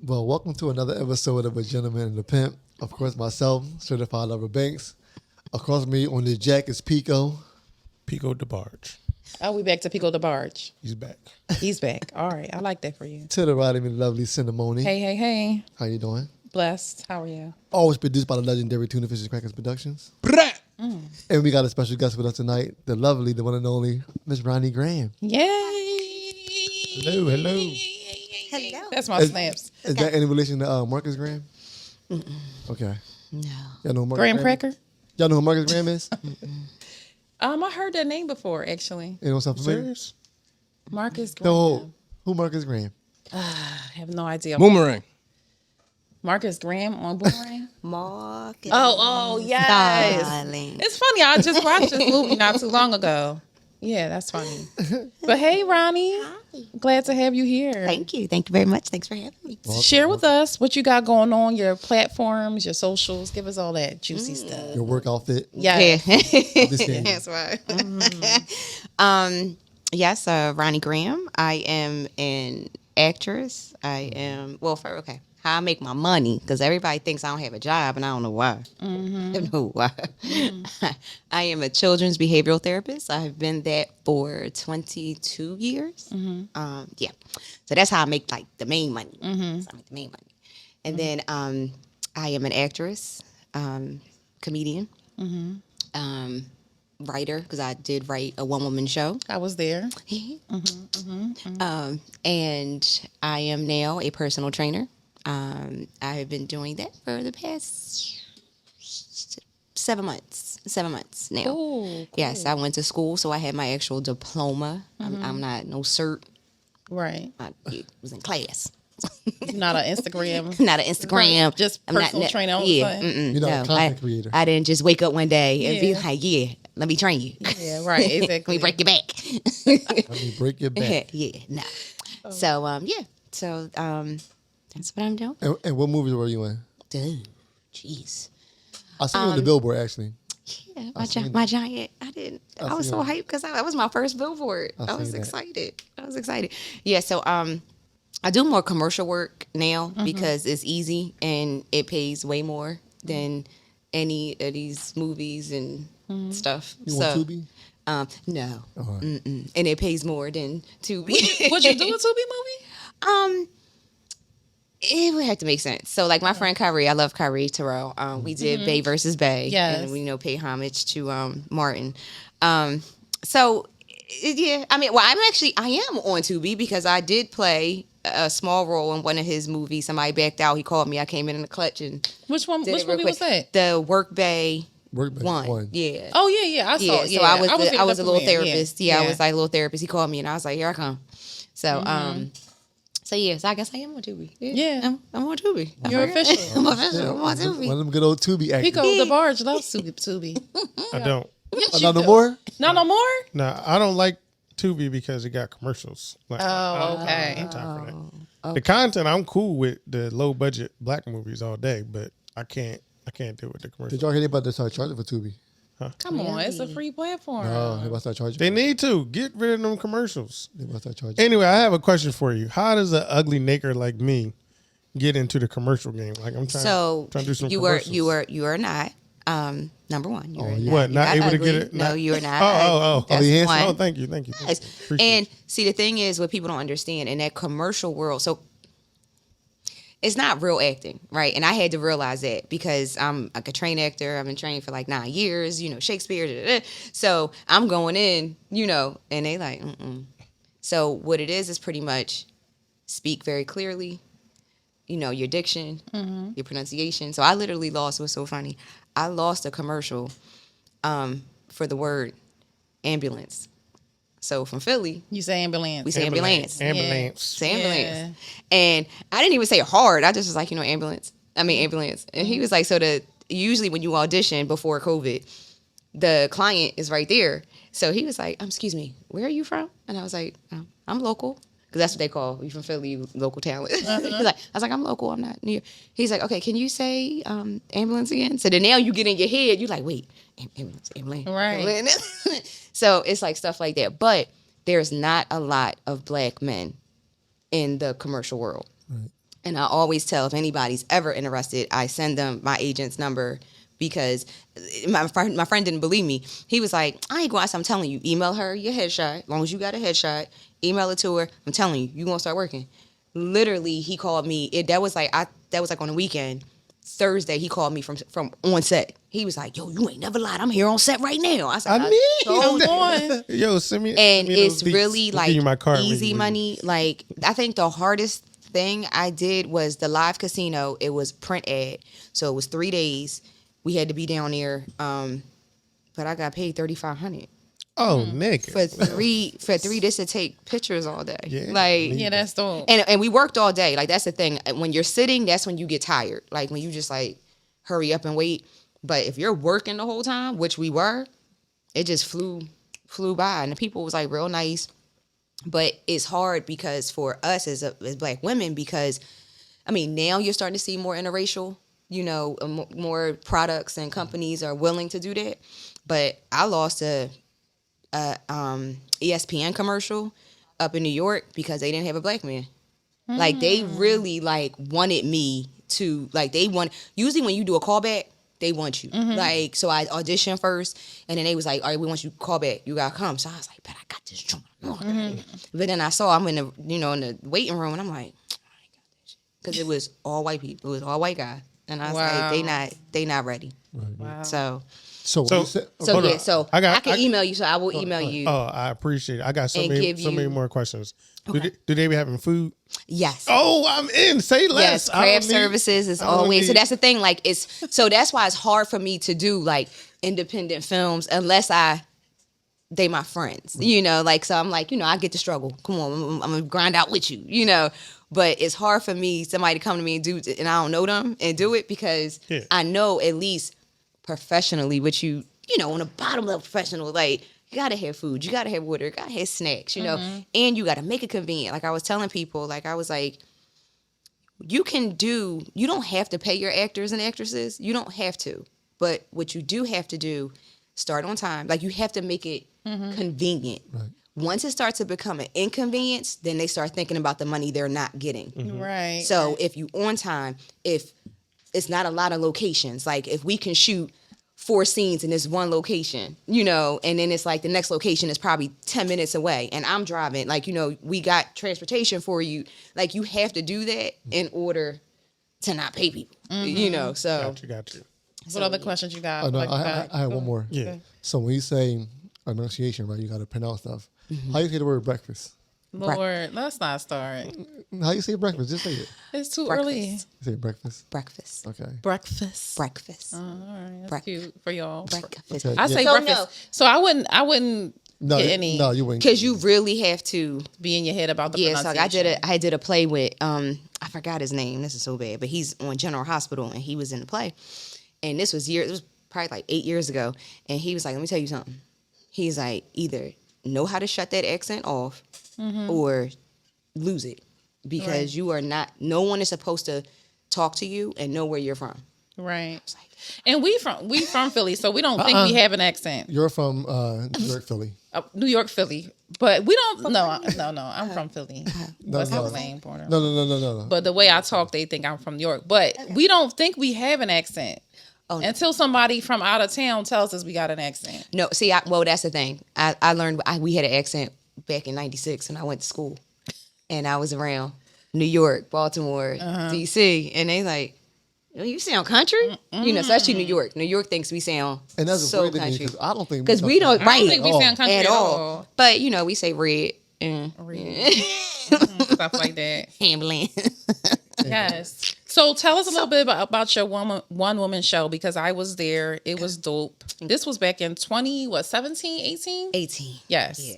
Well, welcome to another episode of A Gentleman and a Pimp. Of course, myself, Certified Lover Banks. Across me on the jack is Pico. Pico DeBarge. Oh, we back to Pico DeBarge. He's back. He's back. All right. I like that for you. To the right of me, the lovely Cinnamoni. Hey. How you doing? Blessed. How are you? Always produced by the legendary Tuna Fishes Crackers Productions. And we got a special guest with us tonight, the lovely, the one and only Miss Roni Graham. Yay. Hello. Hello. That's my snaps. Is that any relation to Marcus Graham? Okay. No. Y'all know who Marcus Graham Cracker? Y'all know who Marcus Graham is? I heard that name before, actually. You know something familiar? Serious? Marcus Graham. No. Who Marcus Graham? I have no idea. Boomerang. Marcus Graham on Boomerang? Marcus. Oh, yes. Darling. It's funny. I just watched this movie not too long ago. Yeah, that's funny. But hey, Ronnie. Hi. Glad to have you here. Thank you. Thank you very much. Thanks for having me. Share with us what you got going on, your platforms, your socials. Give us all that juicy stuff. Your work outfit? Yeah. This game. That's right. Yes, Roni Graham. I am an actress. I am, okay. How I make my money, because everybody thinks I don't have a job, and I don't know why. I don't know why. I am a children's behavioral therapist. I have been that for 22 years. Yeah. So that's how I make, like, the main money. That's how I make the main money. And then I am an actress, comedian, writer, because I did write a one-woman show. I was there. And I am now a personal trainer. I have been doing that for the past 7 months. 7 months now. Ooh, cool. Yes, I went to school, so I had my actual diploma. I'm not no cert. Right. I was in class. Not an Instagram. Not an Instagram. Just I'm not personal trainer all the time. You're not a content creator. I didn't just wake up one day and be Yeah. like, yeah, let me train you. Yeah, right. Let Exactly. me break your back. Let me break your back. Yeah, no. So, yeah. So, that's what I'm doing. And what movies were you in? Dude, jeez. I saw you on the Billboard, actually. Yeah, seen my giant. I was seen so that. hyped because that was my first billboard. I was seen that. excited. Yeah, so I do more commercial work now because it's easy and it pays way more than any of these movies and stuff. You so, on Tubi? No. All right. And it pays more than Tubi. Would you do a Tubi movie? It would have to make sense. So, like my friend Kyrie, I love Kyrie Terrell. We did Bay versus Bay, Yes. and we pay homage to Martin. So, yeah, I mean, well, I am on Tubi because I did play a small role in one of his movies. Somebody backed out. He called me. I came in the clutch and Which one? did Which it real movie was quick. that? The Work Bay Work Bay one. Yeah. Oh yeah. I saw. Yeah, it. so I was I a little therapist. Yeah, I was like a little therapist. He called me and I was like, here I come. So, so I guess I am on Tubi. Yeah. I'm on Tubi. You're official. I'm official. I'm on Tubi. One of them good old Tubi actors. Pico DeBarge loves Tubi. I don't. Oh, not no more? Not no more. Nah, I don't like Tubi because it got commercials. Like, Oh, okay. I don't have time for that. The content, I'm cool with the low budget black movies all day, but I can't deal with the Did commercials. y'all hear about this start charging for Tubi? Come on, it's a free platform. Oh, they about to start charging. They need to get rid of them commercials. They about to start charging. Anyway, I have a question for you. How does an ugly nigger like me get into the commercial game? Like I'm trying to do some commercials. you are not number one. You're not, What? you're Not able to ugly. get it? No, you are not. Oh. That's the handsome? one. Oh, thank you. Yes. Appreciate And it. see, the thing is, what people don't understand in that commercial world, so it's not real acting, right? And I had to realize that because I'm like a trained actor. I've been trained for like 9 years, Shakespeare. Da, da, da. So I'm going in, and they like, So what it is pretty much speak very clearly, your diction, your pronunciation. So I literally lost, what's so funny, I lost a commercial for the word ambulance. So from Philly, You say ambulance. we say ambulance. Ambulance. Say ambulance. And I didn't even say it hard. I just was like, ambulance. Ambulance. And he was like, usually when you audition before COVID, the client is right there. So he was like, excuse me, where are you from? And I was like, I'm local. Because that's what they call, you from Philly, you local talent. He's like, I was like, I'm local, I'm not near. He's like, okay, can you say ambulance again? So then now you get in your head, you're like, wait, ambulance. Right. Ambulance. So it's like stuff like that. But there's not a lot of black men in the commercial world. Right. And I always tell if anybody's ever interested, I send them my agent's number because my friend didn't believe me. He was like, I ain't going to, I'm telling you, email her your headshot. As long as you got a headshot, email it to her. I'm telling you, you going to start working. Literally, he called me. That was like on the weekend. Thursday, he called me from on set. He was like, yo, you ain't never lied. I'm here on set right now. I said, Yo, send me. And it's those really beats. I'll give you my card easy money. Like, I think the hardest thing I did was the live casino. It was print ad. So it was 3 days. We had to be down there. But I got paid $3,500. Oh, nigga. For three days to take pictures all day. Yeah, that's dope. And we worked all day. Like, that's the thing. When you're sitting, that's when you get tired. Like, when you just like hurry up and wait. But if you're working the whole time, which we were, it just flew by. And the people was like real nice. But it's hard because for us as Black women, because I mean, now you're starting to see more interracial, more products and companies are willing to do that. But I lost a ESPN commercial up in New York because they didn't have a Black man. Like, they really wanted me to, usually when you do a callback, they want you. Like, so I auditioned first, and then they was like, all right, we want you to call back. You gotta come. So I was like, but I got this joint. But then I saw I'm in the, in the waiting room, and I'm like, I ain't got that shit. Because it was all white people. It was all white guys. And I was like, they not ready. Right. Wow. So I can email you. So I will email you. Oh, I appreciate it. I got so many more questions. Okay. Do they be having food? Yes. Oh, I'm in. Say less. Yes, craft services is always. So that's the thing. Like, so that's why it's hard for me to do independent films unless they my friends. So I'm like, I get to struggle. Come on, I'm gonna grind out with you. But it's hard for me, somebody to come to me and do, and I don't know them and do it because I know at least professionally, which on the bottom level professional, you gotta have food, you gotta have water, you gotta have snacks, and you gotta make it convenient. Like I was telling people, I was like, you don't have to pay your actors and actresses, you don't have to, but what you do have to do, start on time. Like, you have to make it convenient. Right. Once it starts to become an inconvenience, then they start thinking about the money they're not getting. Right. So if you on time, if it's not a lot of locations, like if we can shoot 4 scenes in this one location, and then it's like the next location is probably 10 minutes away and I'm driving, we got transportation for you. Like, you have to do that in order to not pay people, so. Got you. What other questions you got? Oh, no, I have one more. Yeah. So when you say enunciation, right, you got to pronounce stuff. How you say the word breakfast? Lord, let's not start. How you say breakfast? Just say it. It's too Breakfast. early. You say breakfast. Breakfast. Okay. Breakfast. Breakfast. All right, that's cute for y'all. Breakfast. Okay. I say So, breakfast. no. So I wouldn't No, get any no, you wouldn't. Because you really have to. be in your head about the Yeah, so pronunciation. I did a play with I forgot his name. This is so bad, but he's on General Hospital and he was in the play, and it was probably 8 years ago, and he was like, "Let me tell you something." He's like, either know how to shut that accent off, or lose it, because you are not. No one is supposed to talk to you and know where you're from. Right. And we from Philly, so we don't think we have an accent. You're from New York, Philly. New York, Philly, but we don't. No. I'm from Philly. West Lane border. No. But the way I talk, they think I'm from New York. But we don't think we have an accent until somebody from out of town tells us we got an accent. No, see, that's the thing. I learned we had an accent back in '96 when I went to school, and I was around New York, Baltimore, DC, and they like, you sound country, especially New York. New York thinks we sound And that's so weird country. because I don't think Because we don't, I don't think we sound country at all. But we say red, Stuff like that. Hamlin. Yes. So tell us a little bit about your one woman show, because I was there. It was dope. This was back in 17, 18? 18. Yes.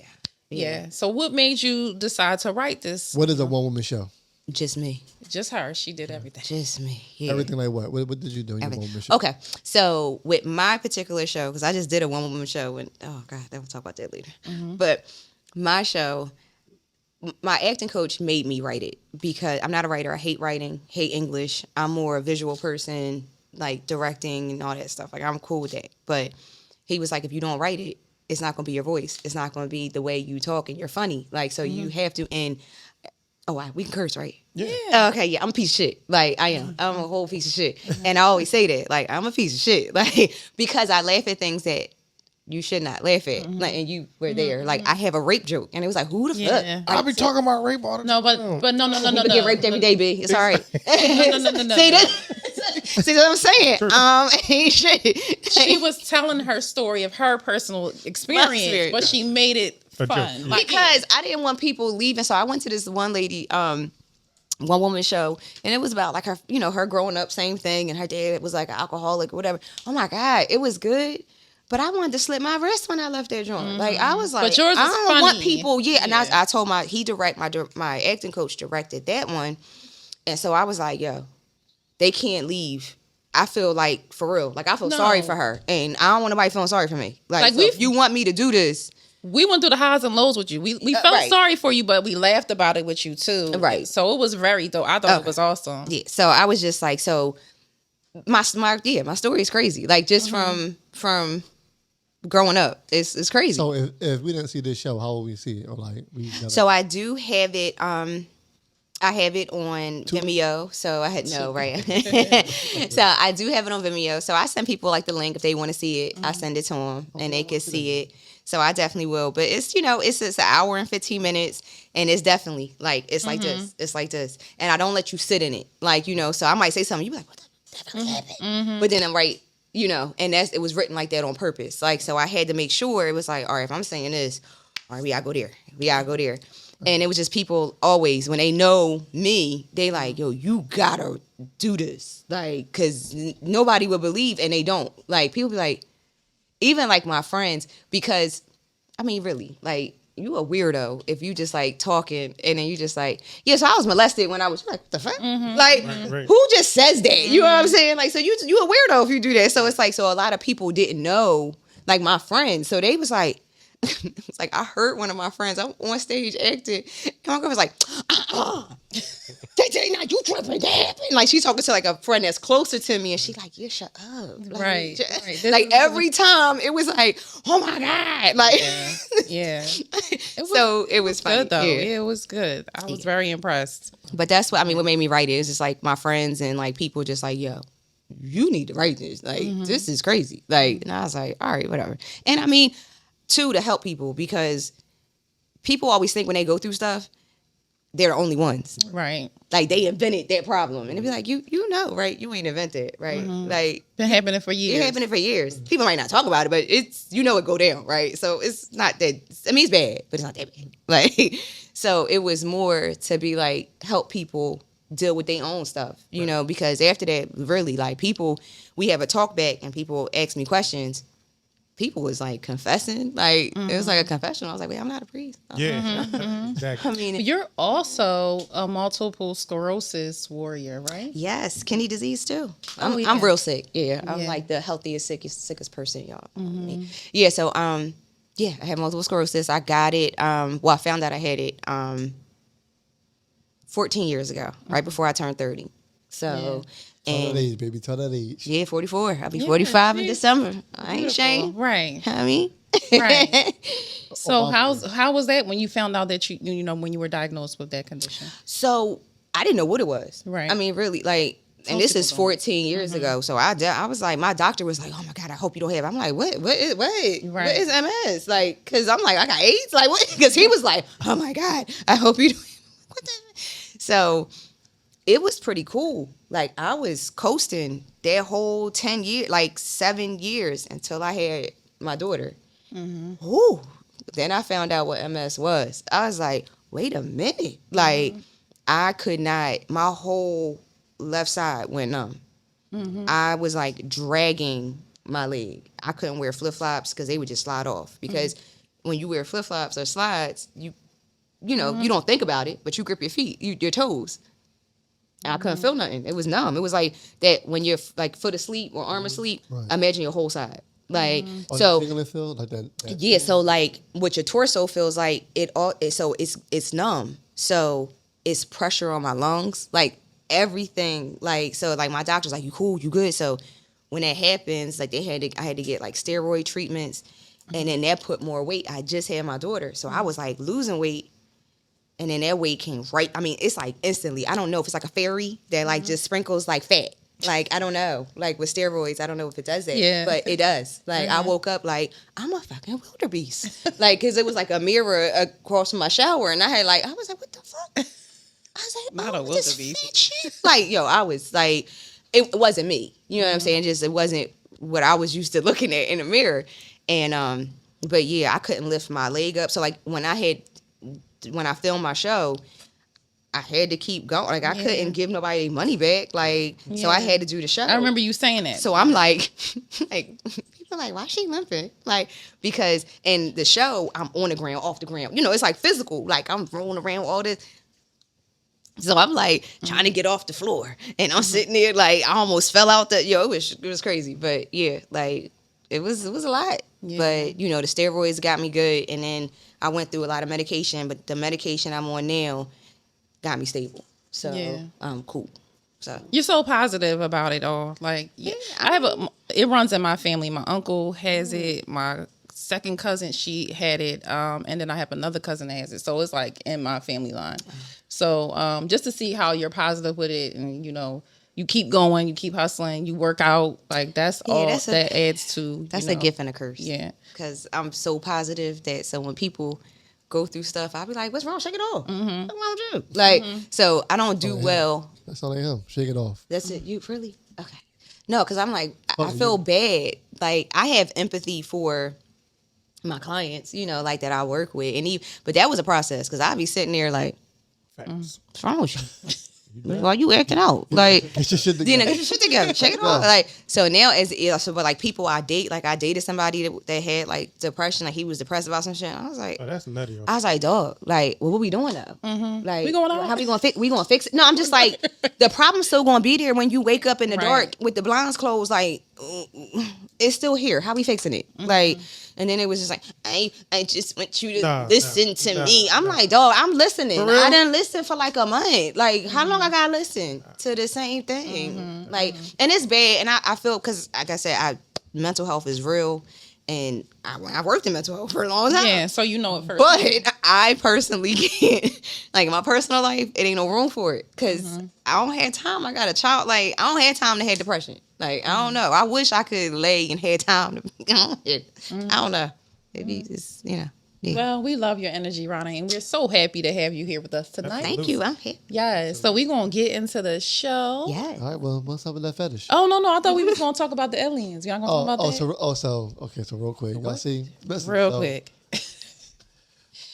Yeah. So what made you decide to write this? What is a one woman show? Just me. Just her. She did everything. Just me. Yeah. Everything like what? What did you do in your one woman show? Okay. So with my particular show, because I just did a one woman show, and oh God, we'll talk about that later. But my show, my acting coach made me write it because I'm not a writer. I hate writing, hate English. I'm more a visual person, like directing and all that stuff. Like, I'm cool with that. But he was like, if you don't write it, it's not going to be your voice. It's not going to be the way you talk, and you're funny. Like, so you have to. And we can curse, right? Yeah. Oh, okay, yeah, I'm a piece of shit. Like, I am. I'm a whole piece of shit. And I always say that. Like, I'm a piece of shit. Like, because I laugh at things that you should not laugh at. Like, and you were there. Like, I have a rape joke. And it was like, who the fuck? I'll be talking about rape all the time. No, but no. People get raped every day, B. It's all right. No. See that? See what I'm saying? Ain't shit. She was telling her story of her personal experience, but she made it fun. Because I didn't want people leaving. So I went to this one lady, one woman show, and it was about like her, her growing up, same thing, and her dad was like an alcoholic or whatever. Oh my God, it was good. But I wanted to slip my wrist when I left that joint. Mm-hmm. Like, I was like, but yours I is don't funny. want people. Yeah. And I told my acting coach directed that one. And so I was like, yo, they can't leave. I feel like, for real, like I feel sorry for her. And I don't want nobody feeling sorry for me. Like so if you want me to do this. We went through the highs and lows with you. We felt sorry for you, but we laughed about it with you too. Right. So it was very dope. I thought it was awesome. Yeah. So I was just like, my story is crazy. Like just from growing up, it's crazy. So if we didn't see this show, how will we see it? Or like So I do have it. I have it on Vimeo. So I had right. So I do have it on Vimeo. So I send people like the link if they want to see it. I send it to them and they can see it. So I definitely will. But it's it's an hour and 15 minutes, and it's definitely like it's like this. It's like this, and I don't let you sit in it. Like so I might say something, you be like, what the fuck happened? But then I'm right. And it was written like that on purpose. Like, so I had to make sure it was like, all right, if I'm saying this, all right, we gotta go there. We gotta go there. And it was just people always, when they know me, they like, yo, you gotta do this. Like, cause nobody will believe, and they don't. Like, people be like, even like my friends, because, I mean, really, like, you a weirdo if you just like talking and then you just like, yeah, so I was molested when I was like, what the fuck? Like, who just says that? You know what I'm saying? Like, so you a weirdo if you do that. So it's like, so a lot of people didn't know, like my friends. So they was like, it's like I heard one of my friends, I'm on stage acting, and my girl was like, they not you tripping that. And like she's talking to like a friend that's closer to me, and she like, yeah, shut up. Like, right. Like every time it was like, oh my God. Like yeah. It was funny. Good though. Yeah. It was good. I was very impressed. But that's what what made me write it. It's just like my friends and like people just like, yo, you need to write this. Like this is crazy. Like, and I was like, all right, whatever. And I mean, too, to help people, because people always think when they go through stuff, they're the only ones. Right. Like they invented that problem. And they'd be like, you know, right? You ain't invented it, right? Like been happening for years. It's happening for years. People might not talk about it, but it's it go down, right? So it's not that, I mean, it's bad, but it's not that bad. Like, so it was more to be like, help people deal with their own stuff, because after that, really, like people, we have a talk back and people ask me questions. People was like confessing, like it was like a confession. I was like, wait, I'm not a priest. Exactly. I mean, you're also a multiple sclerosis warrior, right? Yes, kidney disease too. I'm real sick. Yeah, I'm like the healthiest, sickest person, y'all. Yeah, so I have multiple sclerosis. I got it. I found out I had it 14 years ago, right before I turned 30. So. Tell that age, baby. Tell that age. Yeah, 44. I'll be 45 in December. I ain't ashamed. Right. I mean. Right. So how was that when you found out that when you were diagnosed with that condition? So I didn't know what it was. Right. I mean, really, like, and this is 14 years ago. So I was like, my doctor was like, oh my God, I hope you don't have it. I'm like, what is MS? Like, cause I'm like, I got AIDS? Like, what? Cause he was like, oh my God, I hope you don't. What the? So it was pretty cool. Like, I was coasting that whole 10 years, like 7 years until I had my daughter. Ooh. Then I found out what MS was. I was like, wait a minute. Like, I could not, my whole left side went numb. I was like dragging my leg. I couldn't wear flip-flops because they would just slide off. Because when you wear flip-flops or slides, you don't think about it, but you grip your feet, your toes. And I couldn't feel nothing. It was numb. It was like that when you're like foot asleep or arm asleep, imagine your whole side. Like, so feel like that. Yeah, so like what your torso feels like, it's numb. So it's pressure on my lungs, like everything. Like, so like my doctor's like, you cool, you good. So when that happens, like I had to get like steroid treatments, and then that put more weight. I just had my daughter, so I was like losing weight. And then that weight came right. I mean, it's like instantly. I don't know if it's like a fairy that like just sprinkles like fat. Like, I don't know. Like with steroids, I don't know if it does that. Yeah. But it does. Like, I woke up like, I'm a fucking wildebeest. Like, because it was like a mirror across from my shower. And I was like, what the fuck? I was like, Not a this wildebeest. fat shit. Like, yo, I was like, it wasn't me. You know what I'm saying? Just, it wasn't what I was used to looking at in the mirror. And, but yeah, I couldn't lift my leg up. So like when I filmed my show, I had to keep going. Like I couldn't give nobody money back. Like so I had to do the show. I remember you saying that. So I'm like, people like, why she limping? Like because in the show I'm on the ground, off the ground. You know, it's like physical. Like I'm rolling around with all this. So I'm like trying to get off the floor, and I'm sitting there like I almost fell out. It was crazy, but yeah, like it was a lot. Yeah. But you know, the steroids got me good, and then I went through a lot of medication. But the medication I'm on now got me stable, so I'm cool. So you're so positive about it all. Like it runs in my family. My uncle has it. My second cousin, she had it, and then I have another cousin that has it. So it's like in my family line. So just to see how you're positive with it, and you know, you keep going, you keep hustling, you work out, like that's all that adds to. That's a gift and a curse. Yeah, because I'm so positive that when people go through stuff, I'll be like, what's wrong? Shake it off. What's wrong with you? Like, so I don't do well. That's all I am. Shake it off. That's it. You really? Okay. No, because I'm like, I feel bad. Like, I have empathy for my clients, you know, like that I work with. But that was a process because I'd be sitting there like, what's wrong with you? Why you acting out? Like, get your shit together. You know, get your shit together. Shake it off. Like, so now but like people I date, like I dated somebody that had like depression, like he was depressed about some shit. I was like, oh, that's nutty. I was like, dog, like, well, what we doing though? Like, we going on? How we gonna fix? We gonna fix it? No, I'm just like, the problem's still gonna be there when you wake up in the dark with the blinds closed. Like, it's still here. How we fixing it? Like. And then it was just like, I just want you to listen to me. I'm like, dog, I'm listening. I didn't listen for like a month. Like, how long I gotta listen to the same thing? Like, and it's bad. And I feel, because like I said, mental health is real. And I worked in mental health for a long time. Yeah, so you know it first. But I personally can't. Like, in my personal life, it ain't no room for it. Because I don't have time. I got a child. Like, I don't have time to have depression. Like, I don't know. I wish I could lay and had time to, I don't know. Maybe just, you know. Yeah. Well, we love your energy, Roni, and we're so happy to have you here with us tonight. Thank you. I'm happy. Yes. So we're going to get into the show. Yeah. All right, well, what's up with that fetish? Oh, no. I thought we was going to talk about the aliens. You're not going to talk about that? So real quick. Y'all see? Listen, real quick.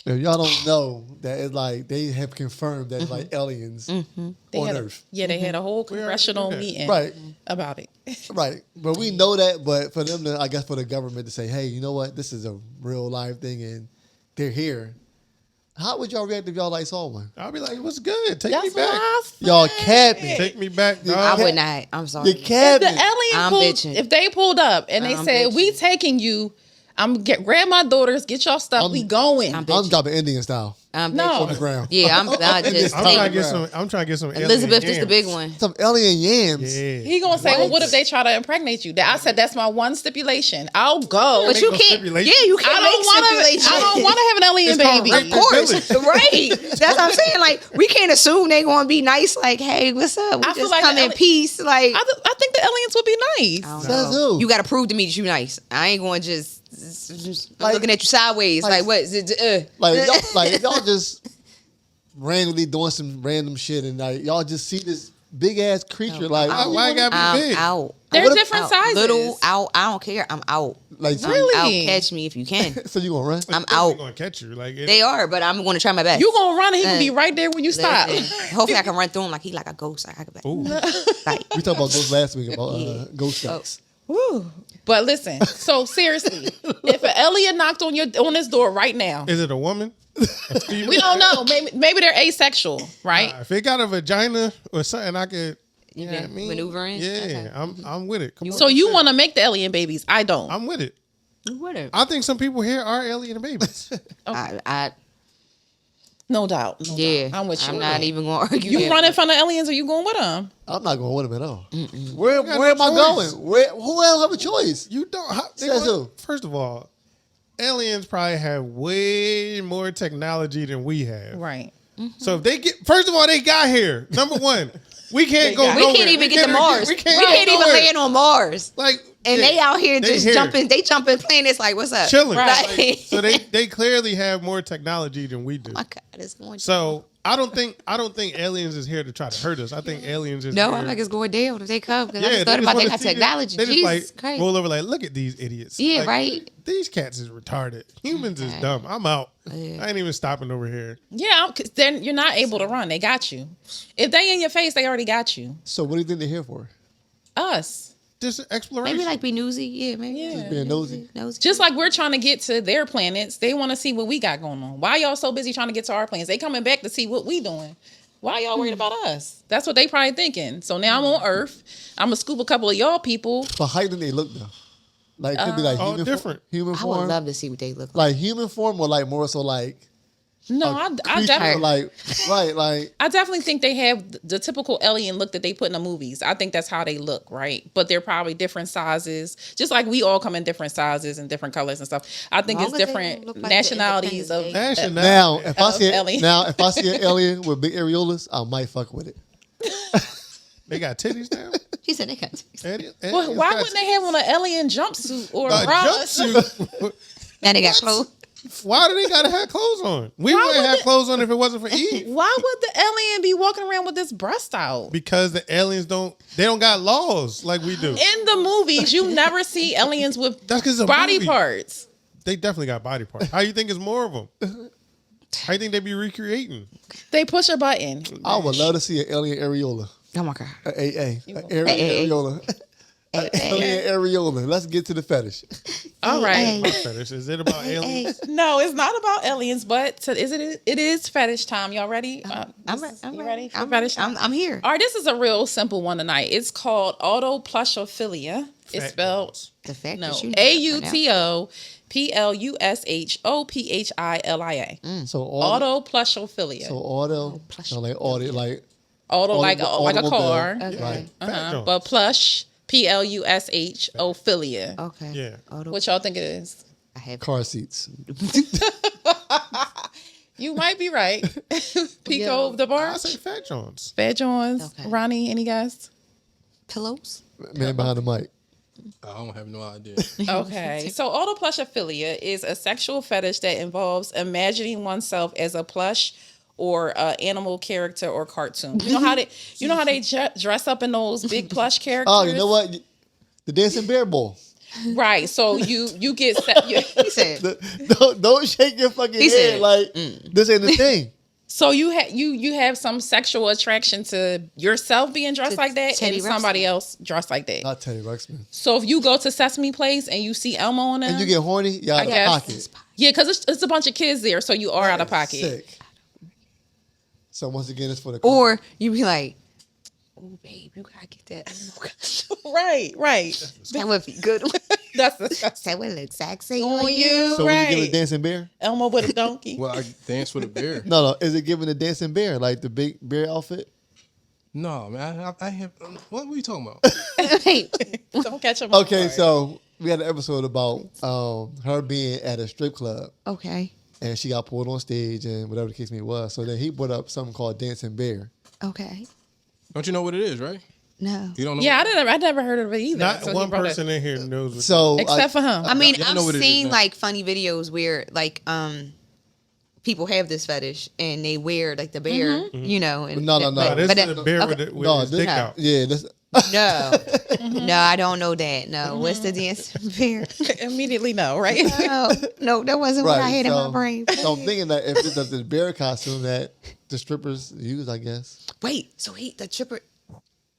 If y'all don't know that it's like they have confirmed that it's like aliens on Earth. They had a whole congressional meeting about it. Right. But we know that, but for them to, I guess for the government to say, hey, you know what? This is a real live thing and they're here. How would y'all react if y'all like saw one? I'll be like, what's good? Take That's me back. Y'all capping. Take me back. No. I would not. I'm sorry. You're capping. If they pulled up and they said, we taking you, grab my daughters, get y'all stuff, we going. I'm dropping Indian style. No. On the ground. Yeah, I'm trying to get some Elizabeth, alien this the big one. Some alien yams. Yeah. He gonna say, well, what if they try to impregnate you? I said, that's my one stipulation. I'll go. But you can't. Yeah, you can't I don't want to have an alien baby. Of course. Right. That's what I'm saying. Like, we can't assume they gonna be nice. Like, hey, what's up? We just come in peace. Like, I think the aliens would be nice. Says who? You gotta prove to me that you nice. I ain't gonna just like, looking at you sideways. Like what? Like y'all just randomly doing some random shit and like y'all just see this big ass creature. Like, why it gotta be big? Out. They're different sizes. Little, out. I don't care. I'm out. Like, really? I'm out. Catch me if you can. So you gonna run? I'm out. Gonna catch you. Like they are, but I'm gonna try my best. You gonna run and he can be right there when you stop. Hopefully I can run through him like he like a ghost. Like, we talked about ghosts last week about ghost sex. Woo. But listen, so seriously, if an alien knocked on this door right now, is it a woman? We don't know. Maybe they're asexual, right? If it got a vagina or something, I could. You know what I mean? Maneuver in. Yeah, okay. I'm with it. So you want to make the alien babies? I don't. I'm with it. Whatever. I think some people here are alien babies. No doubt. I'm with you. I'm not even going to argue. You running from the aliens or you going with them? I'm not going with them at all. Where am I going? Who else have a choice? You don't. Says who? First of all, aliens probably have way more technology than we have. Right. So if they get, first of all, they got here. Number one, we can't go. We can't even get to Mars. We can't even land on Mars. Like, and they out here just jumping. They jumping planets like, what's up? Chilling. Right. Like, so they clearly have more technology than we do. Oh my God, it's going. So I don't think aliens is here to try to hurt us. I think aliens is no. here. I'm like, it's going down if they come. Because I Yeah, just thought about they got technology. They just Jesus like Christ. roll over like, look at these idiots. Yeah, Like, right. These cats is retarded. Humans is dumb. I'm out. I ain't even stopping over here. Yeah, because then you're not able to run. They got you. If they in your face, they already got you. So what do you think they're here for? Us. Just exploration. Maybe like be nosy. Yeah, maybe. Yeah. Just being nosy. Just like we're trying to get to their planets, they want to see what we got going on. Why y'all so busy trying to get to our planets? They coming back to see what we doing. Why y'all worried about us? That's what they probably thinking. So now I'm on Earth. I'm gonna scoop a couple of y'all people. But how do they look though? Like could be like human different. Human I form. would love to see what they look like. Like human form or like more so like No, I definitely like I definitely think they have the typical alien look that they put in the movies. I think that's how they look, right? But they're probably different sizes, just like we all come in different sizes and different colors and stuff. I think it's different nationalities of now if I see alien. if I see an alien with big areolas, I might fuck with it. They got titties now. He said they got titties. Well, why wouldn't they have on an alien jumpsuit or a bra? jumpsuit? Now they got clothes. Why do they gotta have clothes on? We wouldn't have clothes on if it wasn't for Eve. Why would the alien be walking around with this breast out? Because the aliens don't got laws like we do. In the movies, you never see aliens with That's 'cause it's a body movie. parts. They definitely got body parts. How you think it's more of them? How you think they be recreating? They push a button. I would love to see an alien areola. Oh my God. An areola. Alien areola. Let's get to the fetish. All right. My fetish. Is it about aliens? No, it's not about aliens, but it is fetish time. Y'all ready? I'm ready for fetish time? I'm here. All right, this is a real simple one tonight. It's called autoplushophilia. It's spelled The fact no that you AUTOPLUSHOPHILIA. So Autoplushophilia. So auto. No, like audio like Auto like a automobile. car. Okay. Right. But plush PLUSHophilia. Okay. Yeah. What y'all think it is? I have car seats. You might be right. Pico the I bar. say Fat Jones. Fat Jones. Okay. Ronnie, any guys? pillows. Man behind the mic. I don't have no idea. Okay. So autoplushophilia is a sexual fetish that involves imagining oneself as a plush or animal character or cartoon. You know how they dress up in those big plush characters? Oh, you know what? The dancing bear ball. Right. So you get He said, Don't shake your fucking head said, like this ain't the thing. so you have some sexual attraction to yourself being dressed like that Teddy and Ruxpin. somebody else dressed like that. Not Teddy Ruxpin. So if you go to Sesame Place and you see Elmo on there, And you get horny, you out of guess. pocket. yeah, because it's a bunch of kids there, so you are out of pocket. Sick. So once again, it's for the or you be like, oh babe, you gotta get that. Right. That would be good. That's the That would look sexy on you. So right. when you give a dancing bear? Elmo with a donkey. Well, I dance with a bear. No. Is it giving a dancing bear like the big bear outfit? No, man. I have. What were you talking about? Don't catch him. Okay, so we had an episode about her being at a strip club Okay. and she got pulled on stage and whatever the case may was. So then he brought up something called dancing bear. Okay. Don't you know what it is, right? No. You don't know. Yeah, I never heard of it either. Not So he one brought it- person in here knows what So except for him. I mean, Y'all know I've what it is seen now. like funny videos where like people have this fetish and they wear like the bear, you know. And No. this but is a bear okay. with his dick this, out. yeah, this. No, no, I don't know that. No, what's the dancing bear? Immediately no, right? No, that wasn't what I had in my brain. So I'm thinking that if it's the bear costume that the strippers use, I guess. Wait, so the tripper.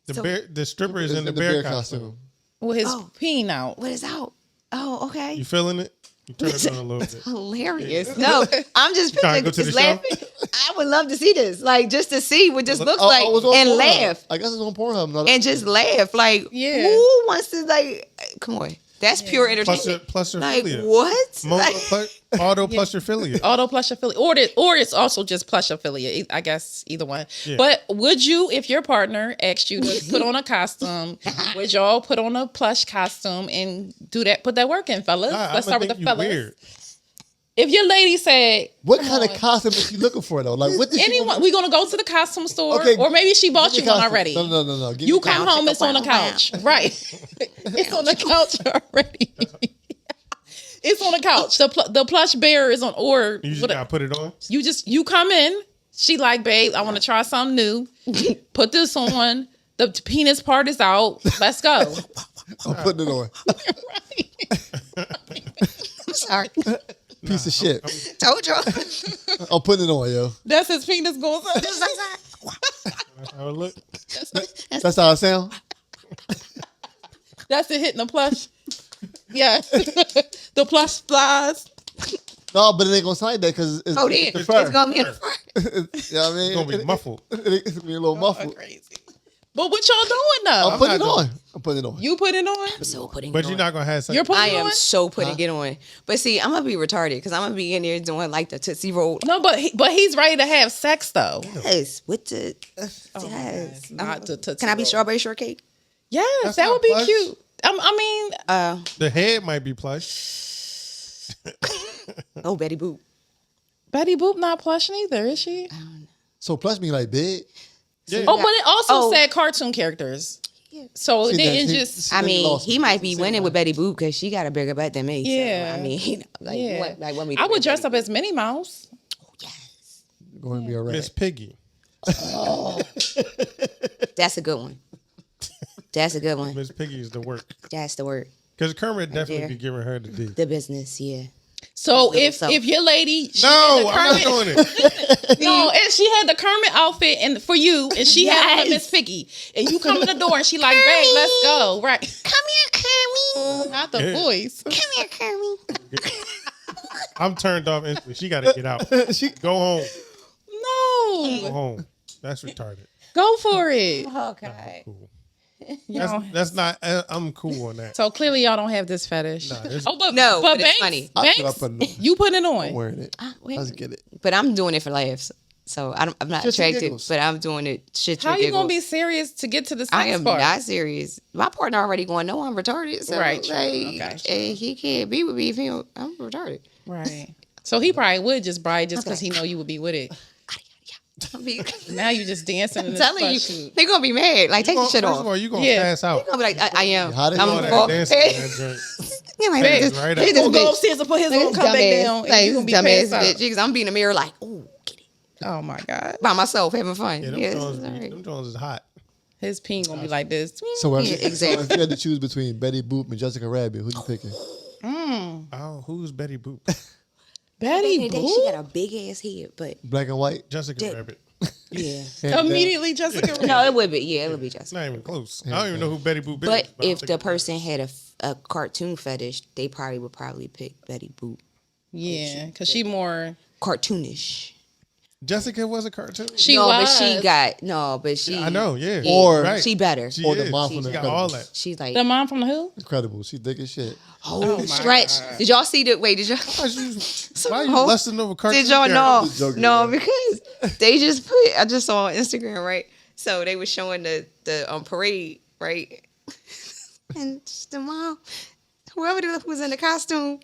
The stripper is It's in the bear costume. With his Oh. peen out. What is out? Oh, okay. You feeling it? You turn it down a little bit. Hilarious. No, I'm just trying to picturing go to the just laughing. I would love to see this, like just to see what this looks like it was on and Pornhub. laugh I guess it's on Pornhub. No, and just laugh. Like, Yeah. who wants to like? Come on, that's pure entertainment. Plus Like affiliate. what? Like, Auto plus affiliate. Autoplushophilia. Or it's also just plushophilia. I guess either one. Yeah. But would you, if your partner asked you to put on a costume, would y'all put on a plush costume and do that? Put that work in, fellas. Nah, Let's I'ma start with the think you fellas. weird. If your lady said, What kind of costume is she looking for though? Like what did anyone, we're gonna go to the costume store, Okay, or maybe she bought give you me one costume. already. No. Give You me come costume. home, it's on the couch. Right. It's on the couch already. It's on the couch. The plush bear is on, or You just gotta put it on. you come in. She like, babe, I want to try something new. Put this on. The penis part is out. Let's go. I'm putting it on. I'm sorry. Piece of shit. Told you. I'm putting it on, yo. That's his penis going. That's how it look. That's how it sound. That's it hitting the plush. Yeah. The plush flies. No, but it ain't gonna sound like that because it's, Oh, yeah. the It's fur. going to be in the fur. You know what I mean? It's gonna be muffled. It's gonna be a little muffled. Crazy. But what y'all doing though? I'm putting it not on. I'm putting it on. You put it on? I'm so putting But it you're on. not gonna have sex. You're putting I it am on? so putting it on. But see, I'm going to be retarded because I'm going to be in there doing like the Tootsie Roll. No, but he's ready to have sex though. Yes. With the... Oh, yes. Not the Tootsie Can I be Roll. strawberry shortcake? Yes, That's that not would be plush. cute. I mean, The head might be plush. Oh, Betty Boop. Betty Boop not plush neither, is she? So plush me like big. Yeah. Oh, but it also Oh. said cartoon characters. So it See, didn't that- just. see, I they mean, lost he me. might be winning with Betty Boop because she got a bigger butt than me. Yeah. So, I mean, like, Yeah. what me I would dress up as Minnie Mouse. Going to be a rat. Miss Piggy. That's a good one. That's a good one. Miss Piggy is the work. That's the word. Because Kermit definitely there. be giving her the D. The business, yeah. So Little if self. your lady, she No, had I'm the not Kermit, doing it. no, and she had the Kermit outfit and for you, and she had on Yes. Miss Piggy, and you come in the door and she like, babe, let's go, right? Come here, Kermit. Not the Yeah. voice. Come here, Kermit. I'm turned off instantly. She got to get out. Go home. Go No, home. That's retarded. go for it. Okay. Cool. Y'all- That's not. I'm cool on that. So clearly y'all don't have this fetish. Nah, it's- Oh, but No, but it's Banks, funny. I Banks, put up a- you put it I'm on. wearing it. Wait. Let's get it. But I'm doing it for laughs. So I'm not Shits and attracted, giggles. but I'm doing it shit How for you gonna giggles. be serious to get to the sex I am part? not serious. My partner already going, no, I'm retarded. So, Right, true. like, Okay. and he can't be with me if I'm retarded. Right. So he probably would just bride just because he know you would be with it. I mean, Now you just dancing in I'm this telling you, sweatsuit. they gonna be mad. Like, take the shit First off. of all, you gonna Yeah. pass out. They gonna be like, I am. How did I'm you All know that full- dancing in that joint. Yeah, like, Babe, this- right this up. He'll go bitch- upstairs and put his this on, come back dumbass- down, like, and you this gonna be dumbass passed out. bitch. Because I'm being in the mirror like, oh, get it. Oh my God. By myself, having fun. Yeah, them Yeah, this joints is be- all right. them joints is hot. His peen gonna be like this. So if, Yeah, so exactly. if you had to choose between Betty Boop and Jessica Rabbit, who you picking? Oh, who's Betty Boop? Betty Back in the day, Boop? she got a big ass head, but Black and white? Jessica Dick. Rabbit. yeah. Hands down. Immediately Jessica. No, it would be. Yeah, it would be It's Jessica. not even close. I don't even know who Betty Boop is. But I'll if think the about it. person had a cartoon fetish, they probably would pick Betty Boop. Yeah, because she more. Cartoonish. Jessica was a cartoon. She no, was. but she got no, but she. I know, yeah. Or- right. She better. She Or the is. mom She from the got all Incredibles. that. She's like, The mom from the Who? Incredible. She thick as shit. oh, stretch. Did y'all see the? Wait, did y'all? Why are you Oh, lusting over cartoon Did y'all know? characters? Joking, No, man. because they just put. I just saw on Instagram, right? So they were showing the parade, right? And the mom, whoever was in the costume,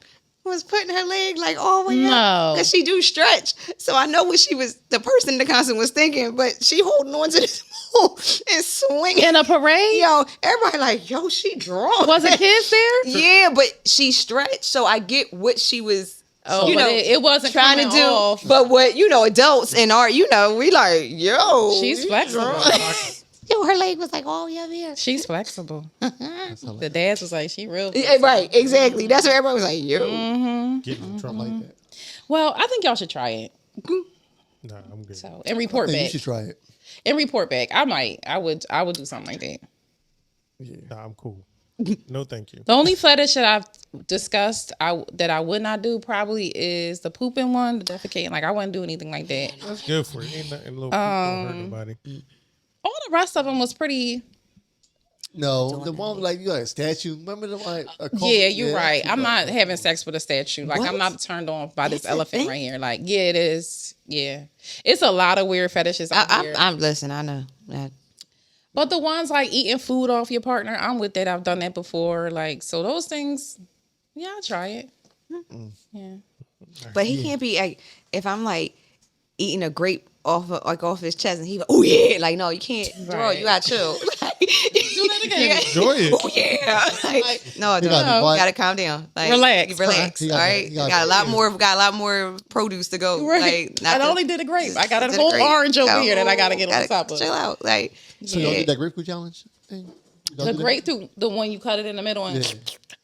was putting her leg like all the way No. up because she do stretch. So I know what the person in the costume was thinking, but she holding on to this pole and swinging. In a parade? Yo, everybody like, yo, she drunk. Was it kids there? Yeah, but she stretched, so I get what she was. Oh, you but know, it wasn't trying to coming do. off. But what adults and art, we like, yo, She's you flexible. drunk. Yo, her leg was like all the way up here. She's flexible. The dads was like, she real. Yeah, right, exactly. That's what everybody was like, yo. Getting in trouble. Like that. Well, I think y'all should try it. Nah, I'm good. So and report I think you back. should try it. And report back. I would do something like that. Nah, I'm cool. No, thank you. The only fetish that I've discussed that I would not do probably is the pooping one, the defecating. Like I wouldn't do anything like that. That's good for you. Ain't nothing little don't hurt nobody. All the rest of them was pretty. No, the one like you got a statue. Remember the like? Yeah, you're right. I'm not having sex with a statue. Like I'm not turned on by this That's a elephant thing? right here. Like yeah, it is. Yeah, it's a lot of weird fetishes out here. Listen, I know. That. But the ones like eating food off your partner, I'm with that. I've done that before. Like so, those things. Yeah, I'll try it. Yeah. But he can't be like, if I'm like eating a grape off his chest and he like, oh yeah, like no, you can't. Right. You gotta chill. Like, Do that again. Enjoy it. Oh yeah. Like, no, you gotta calm down. Like, relax. All right. Got a lot more produce to go. Right. Like, I only did a grape. I got a whole orange over here that I gotta get on top of. Chill out. Like, so y'all did that grapefruit challenge thing? The grapefruit, the one you cut it in the middle and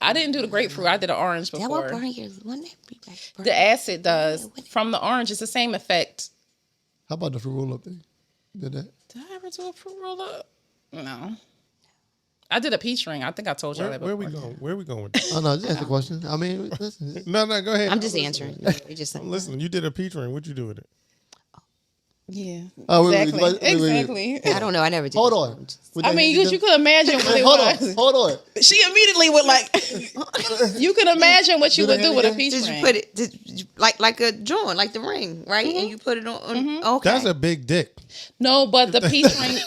I didn't do the grapefruit. I did an orange before. That won't burn yours. Wouldn't that be like burn? The acid does. From the orange, it's the same effect. How about the fruit roll up thing? Did that? Did I ever do a fruit roll up? No. I did a peach ring. I think I told y'all that before. Where we going with this? Oh no, just ask the question. I mean, listen. No, go ahead. I'm just answering. I'm listening. You did a peach ring. What'd you do with it? Yeah. Oh, exactly. Wait. I don't know. I never did. Hold on. I mean, you could imagine what it was. Hold on. She immediately would like. You can imagine what you would do with a peach Did ring. you put it like a joint, like the ring, right? And you put it on. Okay. That's a big dick. No, but the peach ring.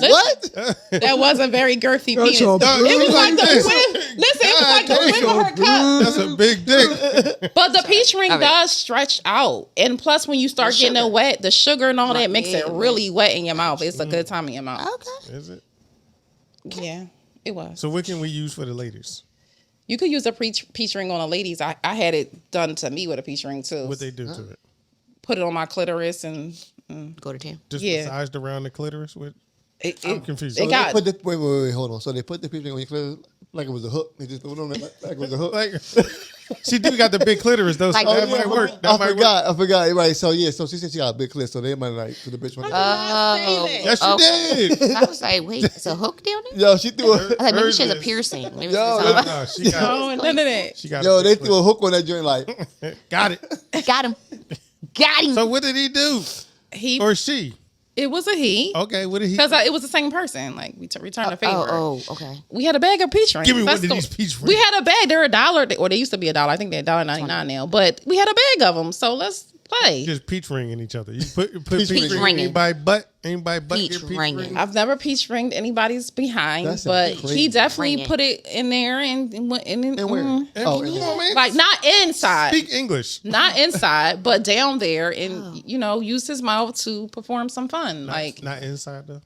What? That was a very girthy penis. No, It was like the this. width. Listen, it was like the width of her cup. That's a big dick. But the peach ring does stretch out, and plus, when you start getting it wet, the sugar and all that makes it really wet in your mouth. It's a good time in your mouth. Okay. Is it? Yeah, it was. So what can we use for the ladies? You could use a peach ring on the ladies. I had it done to me with a peach ring too. What they do to it? Put it on my clitoris and Go to town. Just Yeah. massaged around the clitoris with. I'm confused. It got Wait, hold on. So they put the peach ring on your clitoris like it was a hook. They just put it on it like it was a hook. Like, she do got the big clitoris though, so Like, that might work. I forgot. Right. So yeah. So she said she got a big clit. So they might like to the bitch. Oh. Yes, she did. I was like, wait, it's a hook down there? Yo, she threw a. I was like, maybe Hers she has a is- piercing. Maybe Yo, it's No, she got. none of that. She got. Yo, a they big threw a hook on that joint like. Got it. got him. Got him. So what did he do? He Or she? it was a he Okay, what did he? because it was the same person. Like we returned a favor. Oh, okay. We had a bag of peach rings. Give me one That's of the- these peach We rings. had a bag. They're $1, or they used to be $1. I think they're $1.99 now. But we had a bag of them. So let's play. Just peach ringing each other. You put Peach peach ring ringing. anybody butt Peach get peach ringing. ring. I've never peach ringed anybody's behind, That sounds but crazy. he definitely Ringing. put it in there and And where? And Oh, come and on, man. like not inside. Speak English. Not inside, but down there, and use his mouth to perform some fun. Like, Not inside though.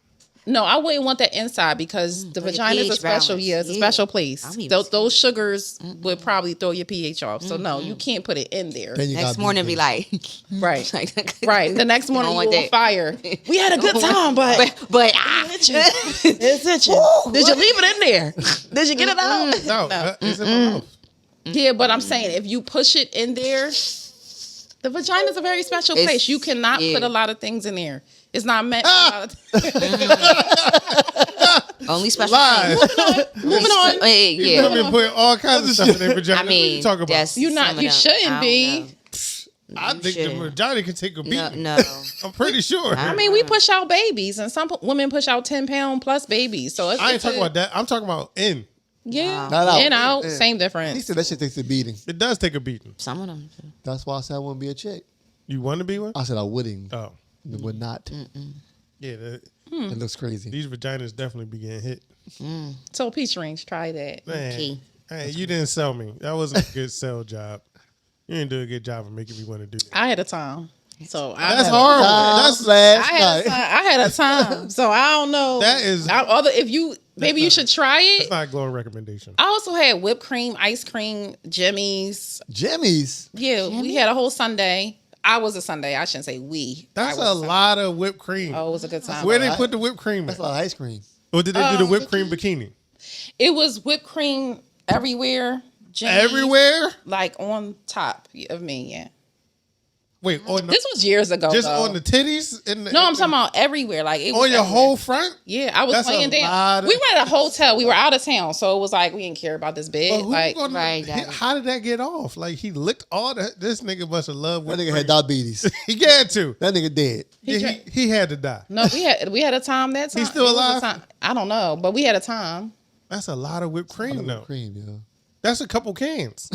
no, I wouldn't want that inside because the For your vagina is a pH special. balance. Yeah, it's a Yeah. special place. I'm even Those sugars would probably throw your pH off. So no, you can't put it in there. Then you Next got morning, be like, Right, like, right. The next morning, don't you want on that. fire. We had a good time, but it's it's itching. Did you leave it in there? Did you get it out? No, it's in my mouth. Yeah, but I'm saying if you push it in there, the vagina is a very special It's- place. You cannot yeah. put a lot of things in there. It's not meant for a lot of only special. Lies. Moving on. Hey, yeah. Women put all kinds of stuff in their vagina. I mean, what you talk about? that's You not- some of you them. shouldn't I be. don't I think the shouldn't. vagina can take a beat. know. No, I'm pretty sure. I mean, we push out babies, and some women push out 10-pound plus babies. So it's, I ain't talking about that. I'm talking about in. Yeah, Not out. in out, Yeah. same He difference. said that shit takes a beating. It does take a beating. some of them. That's why I said I wouldn't be a chick. You want to be one? I said I wouldn't. Oh, Would not. yeah. It looks crazy. These vaginas definitely be getting hit. So peach rings, try that. Man, Okay. hey, you didn't sell me. That wasn't a good sell job. You didn't do a good job of making me want to do that. I had a time, so I That's had horrible. That's I last had a night. time. I had a time, so I don't know. That is- if you maybe you should try It's it. not a glowing recommendation. I also had whipped cream, ice cream, Jimmy's. Jimmy's. Yeah, we had a whole Sunday. I was a Sunday. I shouldn't say we. That's I was a lot of whipped cream. Oh, it was a good time. Where they lot. put the whipped cream That's at? a lot of ice cream. Or did they do the whipped cream bikini? It was whipped cream everywhere. Jimmy's, Everywhere? like on top of me. Yeah, Wait, on the, this was years ago. just though. on the titties? And the, No, I'm talking about everywhere. Like it was on your everywhere. whole front? Yeah, I was That's a laying down. lot of- We were at a hotel. We were out of town, so it was like we didn't care about this bed. But who Like gonna, right, got it. how did that get off? Like he licked all that. This nigga must have loved That whipped nigga cream. had diabetes. He had to. That nigga dead. Yeah, he had to die. no, we had a time that time. He's still It was a alive? time- I don't know, but we had a time. That's a lot of whipped cream, though. Cream, yo. That's a couple cans.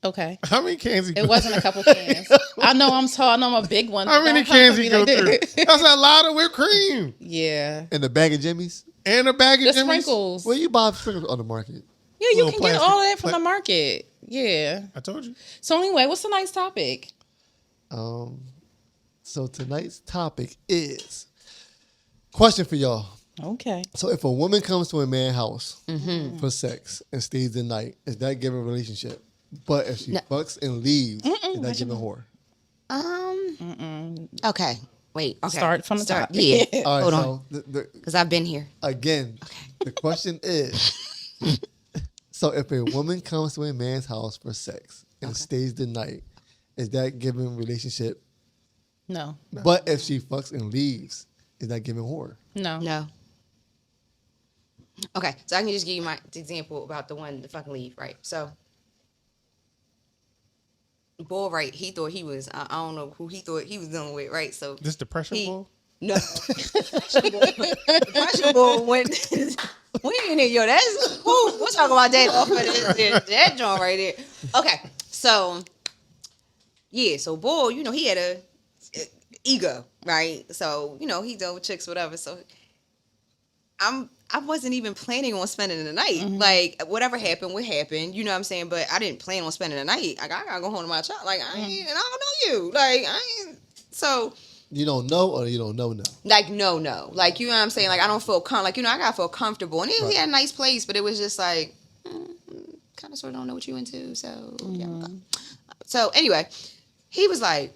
Okay. How many cans he It go wasn't a couple cans. I know I'm tall. I know I'm a big one. How many Don't come cans for he me go like through? that. That's a lot of whipped cream. Yeah. And the bag of Jimmy's. And a bag of The Jimmy's. sprinkles. Where you buy sprinkles on the market? Yeah, you Little can plastic- get all of that from the market. Yeah. I told you. So anyway, what's tonight's topic? So tonight's topic is question for y'all. Okay. So if a woman comes to a man's house for sex and stays the night, is that giving a relationship? But if she fucks and leaves, is that giving whore? Okay. Wait. Okay. Start from the top. Yeah. All right, Hold so on. Because I've been here. again, the question is, so if a woman comes to a man's house for sex and stays the night, is that giving relationship? No. But if she fucks and leaves, is that giving whore? No. No. Okay. So I can just give you my example about the one, the fucking leave, right? So, Bull, right? He thought he was, I don't know who he thought he was dealing with, right? So, This depression bull? No. Depression Bull went. We in here, yo. That's we'll talk about that off of that joint right there. Okay, so yeah, so Bull, he had a ego, right? So he dealt with chicks, whatever. So I wasn't even planning on spending the night. Like whatever happened, what happened. You know what I'm saying? But I didn't plan on spending the night. Like I gotta go home to my child. Like I don't know you. Like I ain't. So. You don't know or you don't know now? Like, no. Like, you know what I'm saying? Like, I don't feel I gotta feel comfortable. And he had a nice place, but it was just like, kind of sort of don't know what you into. So, yeah. So, anyway, he was like,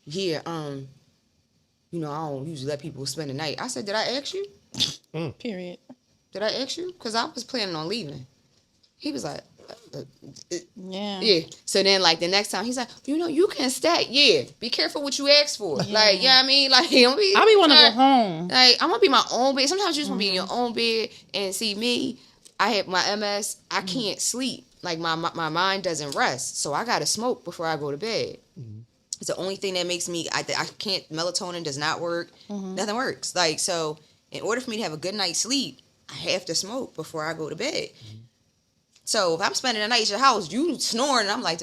yeah, I don't usually let people spend the night. I said, did I ask you? Period. Did I ask you? Because I was planning on leaving. He was like, Yeah. yeah. So then, like, the next time, he's like, you can stay. Yeah. Be careful what you ask for. Yeah. Like, you know what I mean? Like, I be want to go home. Like, I want to be my own bed. Sometimes you just want to be in your own bed. And see, me, I have my MS. I can't sleep. Like, my mind doesn't rest. So I got to smoke before I go to bed. It's the only thing that makes me, I can't, melatonin does not work. Nothing works. Like, so in order for me to have a good night's sleep, I have to smoke before I go to bed. So if I'm spending the night at your house, you snoring, I'm like,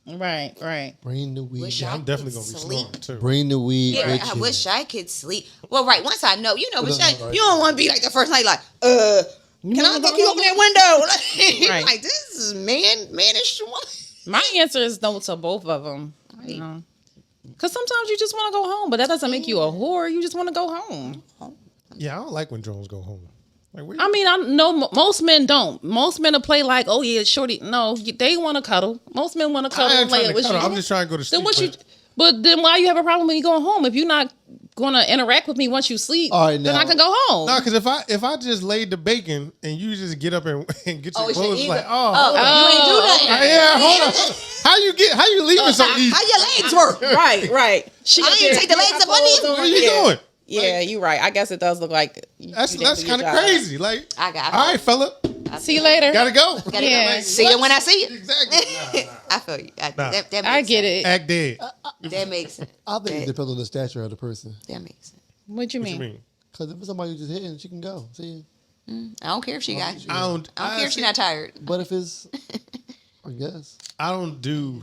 Right. Bring the weed. Yeah, I'm definitely going to be snoring, too. Bring the weed. yeah, I wish I could sleep. Well, right, once I know, but you don't want to be like the first night, like, can I go open that window? Right. Like, this is manish woman. My answer is no to both of them. Right. Because sometimes you just want to go home, but that doesn't make you a whore. You just want to go home. Yeah, I don't like when drones go home. Like, I mean, I know most men don't. Most men will play like, oh yeah, shorty. No, they want to cuddle. Most men want to cuddle and lay it with you. I'm just trying to go to sleep. But then why you have a problem when you go home? If you're not going to interact with me once you sleep, All right, then now- I can go home. No, because if I just laid the bacon and you just get up and get your it's clothes, your like, you ain't do nothing. yeah, hold on. How you leaving so easy? How your legs work? Right. She I didn't take the legs up on you. What are you doing? Yeah, you're right. I guess it does look like That's kind of crazy. Like, I got all right, fella, See you later. gotta go. Yeah. See you when I see you. Exactly. I feel you. That makes I get sense. it. Act dead. That makes sense. I think it depends on the stature of the person. That makes sense. What you What you mean? mean? Because if it's somebody you just hitting, she can go. See? I don't care if she got you. I don't care if she's not tired. But if it's, I guess. I don't do.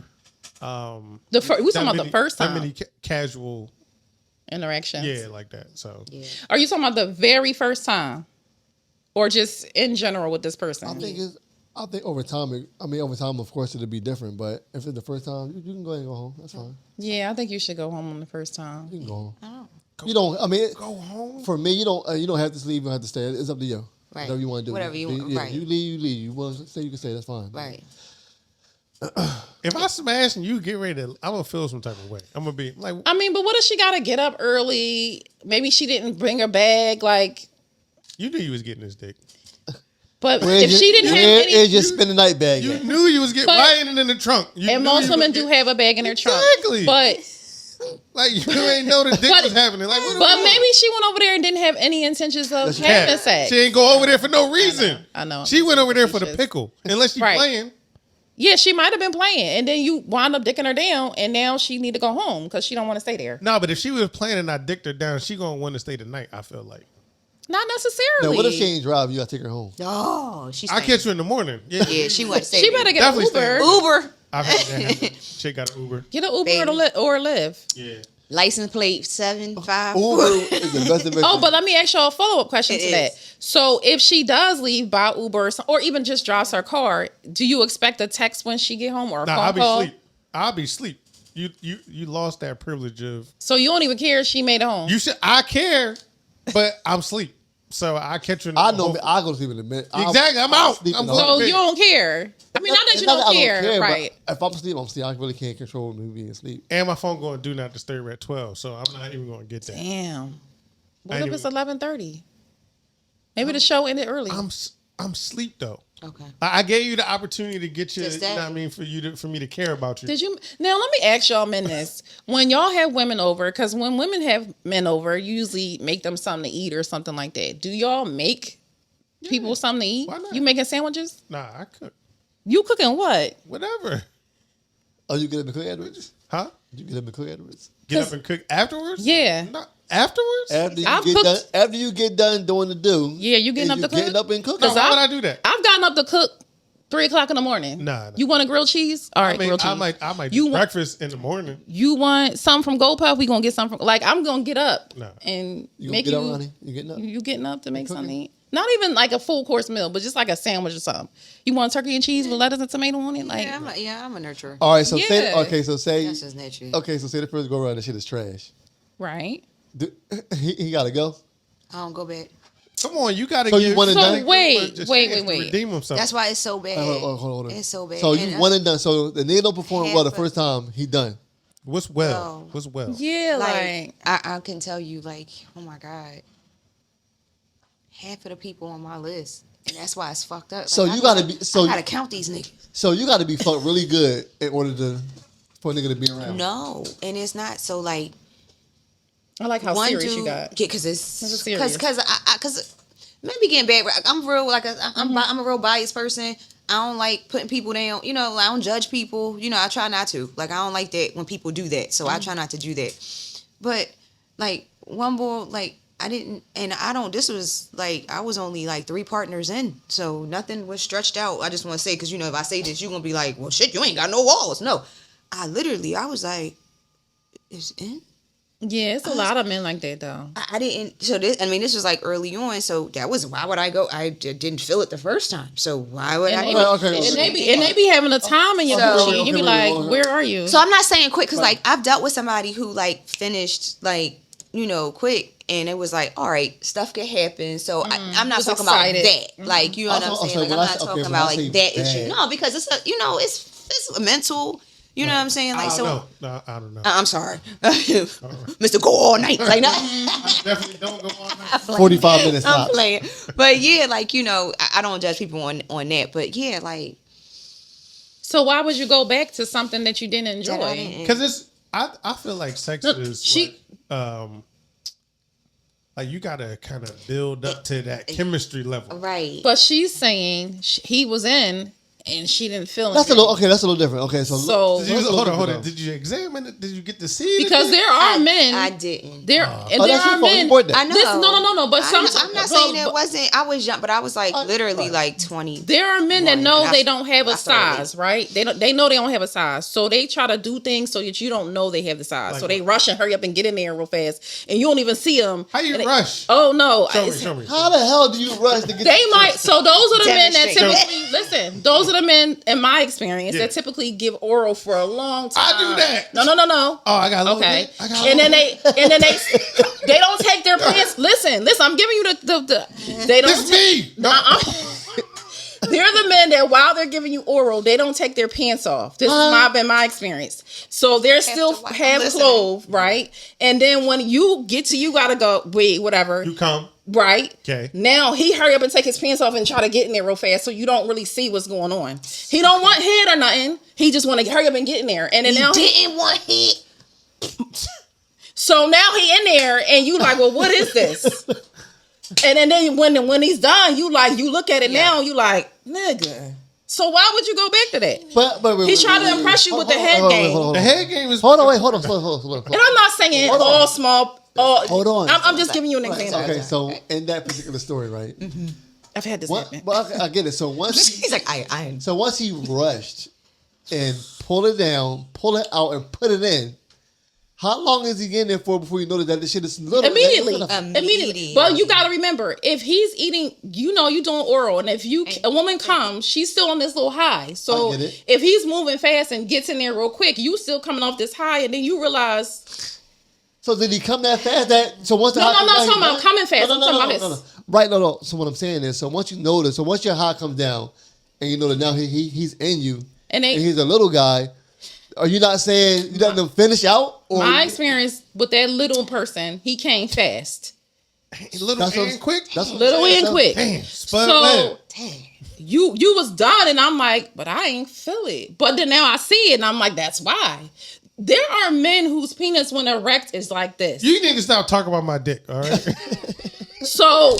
We talking about the first That time many casual. interactions. Yeah, like that. So Yeah. Are you talking about the very first time, or just in general with this person? I think over time, of course, it'll be different. But if it's the first time, you can go ahead and go home. That's fine. Yeah, I think you should go home on the first time. You can go home. You don't. I mean, go home. for me, you don't have to sleep. You don't have to stay. It's up to you. Right. Whatever you want to do. Whatever you want. Yeah, Right. You leave. You want to stay. You can stay. That's fine. Right. If I smash and you get ready to, I'm gonna feel some type of way. I'm gonna be like, I mean, but what if she got to get up early? Maybe she didn't bring her bag. Like, you knew you was getting this dick. but if she didn't have any, is your spend the night bag? You at? knew you was getting. But- Why ain't it in the trunk? You and knew most you women was do have a bag in their trunk. Exactly. But like you ain't know the dick But- was happening. Like, what but maybe she went over there and didn't have any intentions of having sex. She ain't go over there for no reason. I know. She went over there for the Just- pickle. Unless she Right. playing. Yeah, she might have been playing, and then you wound up dicking her down, and now she need to go home because she don't want to stay there. No, but if she was playing and I dicked her down, she gonna want to stay the night. I feel like. Not necessarily. Now, what if she ain't drive? You gotta take her home. Oh, she's. I catch you in the morning. Yeah, Yeah, she wants to. She better get an Definitely Uber. stay. Uber. I've had that happen. Chick got an Uber. Get an Uber Baby. or Lyft. Yeah. License plate 754. Uber is the best invention. Oh, but let me ask y'all a follow-up question to that. So if she does leave by Uber or even just drives her car, do you expect a text when she get home or a phone call? I'll be asleep. You lost that privilege of. So you don't even care if she made it home? You should. I care, but I'm asleep. So I catch her. I know. I go to sleep in a minute. Exactly. I'm out. So you don't care. I mean, not that you don't care, right? If I'm asleep, I'm asleep. I really can't control me being asleep. And my phone going to do not disturb at 12, so I'm not even going to get that. Damn. What if it's 11:30? Maybe the show ended early. I'm asleep though. Okay. I gave you the opportunity to get you. Just You that. know what I mean, for me to care about you. Did you? Now let me ask y'all men this: when y'all have women over, because when women have men over, you usually make them something to eat or something like that. Do y'all make people something to eat? Why not? You making sandwiches? Nah, I cook. You cooking what? Whatever. Oh, you get up and cook afterwards? Huh? You get up and cook afterwards? Get up and cook afterwards? Yeah. Not afterwards? After you get done doing the do. Yeah, you getting up to cook? Getting up and cooking. No, why would I do that? I've gotten up to cook 3:00 in the morning. Nah. You want a grilled cheese? All right, grilled cheese. I might do breakfast in the morning. You want something from GoPuff? We gonna get something from I'm gonna get up and You make get you. up, honey? You getting up? You getting up to make something to eat? Not even like a full course meal, but just like a sandwich or something. You want turkey and cheese with lettuce and tomato on it? Like, I'm a nurturer. All right, so Yeah. say That's just natural. okay, so say the first go around, that shit is trash. right? He gotta go. I don't go back. Come on, you gotta So give you want it So done? wait. redeem himself. That's why it's so bad. Hold on. It's so bad. So And you one and done. So the nigga don't perform well the Half of- first time, he done. What's well? No. What's well? Yeah, like I can tell you, like, oh my God, half of the people on my list, and that's why it's fucked up. Like, So you gotta be. So I gotta count these niggas. So you gotta be fucked really good in order for a nigga to be around. No, and it's not so like. I like how One serious dude, you got. because This is serious. because maybe getting bad. I'm real I'm a real biased person. I don't like putting people down. You know, I don't judge people. You know, I try not to. Like, I don't like that when people do that. So I try not to do that. But like one boy, like I didn't, and I don't. This was like I was only like 3 partners in, so nothing was stretched out. I just want to say, because you know, if I say this, you're gonna be like, well, shit, you ain't got no walls. No, I was like, it's in. Yeah, it's a lot of men like that though. I didn't. So this was like early on. So that was why would I go? I didn't feel it the first time. So why would I? And they be having a time in your coochie. And you be like, where are you? So I'm not saying quick because like I've dealt with somebody who like finished like quick, and it was like, all right, stuff could happen. So I'm not talking excited. about that. Like, you know what I'm saying? Like, I'm not talking about like that issue. No, because it's a mental. You know what I'm saying? Like, No, I don't know. I'm sorry, Mr. Go all night. Like, no. I definitely don't go on that. 45 minutes. I'm playing, but yeah, like I don't judge people on that, but yeah, like. So why would you go back to something that you didn't enjoy? Because I feel like sex is like you gotta kind of build up to that chemistry level, Right? But she's saying he was in and she didn't feel That's anything. that's a little different. Okay, so hold on. Did you examine it? Did you get to see it? Because there are men. I didn't. There that's are your fault. men. You bought that. I know. No. But I'm not saying it wasn't. I was young, but I was like literally like 20. There are men that know they don't have a I started size, right? They know they don't have a size, so they try to do things so that you don't know they have the size. Like so they rush and hurry up and get in there real fast, and you don't even see them. How you rush? Oh no! Show me. how the hell do you rush to get? They might. So those are the men that Demonstrate. typically listen. Those are the men, in my experience, that typically give oral for a long time. I do that. No. Oh, I got a little Okay. bit. And then they don't take their pants. Listen. I'm giving you the they don't. This me. They're the men that while they're giving you oral, they don't take their pants off. This has been my experience. So they're still half clothed, right? And then when you get to, you gotta go, wait, whatever. You come. Right. Okay. Now he hurry up and take his pants off and try to get in there real fast, so you don't really see what's going on. He don't want head or nothing. He just want to hurry up and get in there. And then He now didn't want heat. so now he in there, and you like, well, what is this? And then when he's done, you look at it now, you like, nigga. So why would you go back to that? But He's trying to impress you with the head game. The head game is. Hold on. And I'm not saying all small. Hold on. I'm just giving you an example. Okay, so in that particular story, right? I've had this happen. But I get it. So He's like, I. So once he rushed and pulled it down, pulled it out, and put it in, How long is he getting there for before you notice that this shit is little? Immediately. But you got to remember, if he's eating, you doing oral, and if a woman comes, she's still on this little high. So if he's moving fast and gets in there real quick, you still coming off this high, and then you realize. So did he come that fast? So once the I'm not talking about coming fast. I'm talking about his. Right, no. So what I'm saying is, so once you notice, so once your high comes down, and you know that now he's in you, and he's a little guy. Are you not saying you let them finish out? Or my experience with that little person, he came fast. Little and quick. Little and quick. Damn, so you was done, and I'm like, but I ain't feel it. But then now I see it, and I'm like, that's why. There are men whose penis, when erect, is like this. You need to stop talking about my dick, all right? So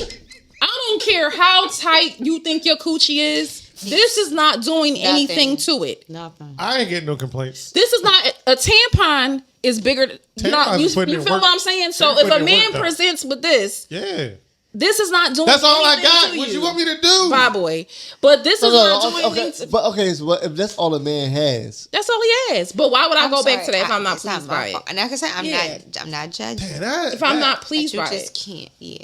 I don't care how tight you think your coochie is. This is not doing anything to it. Nothing. I ain't getting no complaints. This is not a tampon is bigger. You feel what I'm saying? So if a man presents with this, this is not doing. That's all I got. What you want me to do? Bye, boy. But this is not doing anything. But so if that's all a man has, that's all he has. But why would I go back to that if I'm not pleased by it? And like I said, I'm not judging. If I'm not pleased by it, you just can't. Yeah,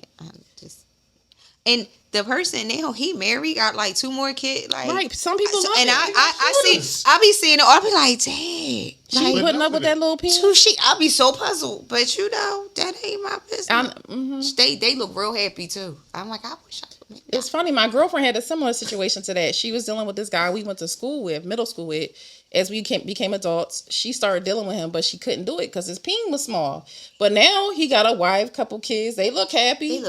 and the person now he married, got like 2 more kids. Like, right, some people love and it. I be seeing it. I be like, dang, she putting up with that little penis. I be so puzzled, but that ain't my business. They look real happy too. I'm like, I wish I could make that. It's funny. My girlfriend had a similar situation to that. She was dealing with this guy we went to school with, middle school with. As we became adults, she started dealing with him, but she couldn't do it because his peen was small. But now he got a wife, couple kids. They look happy.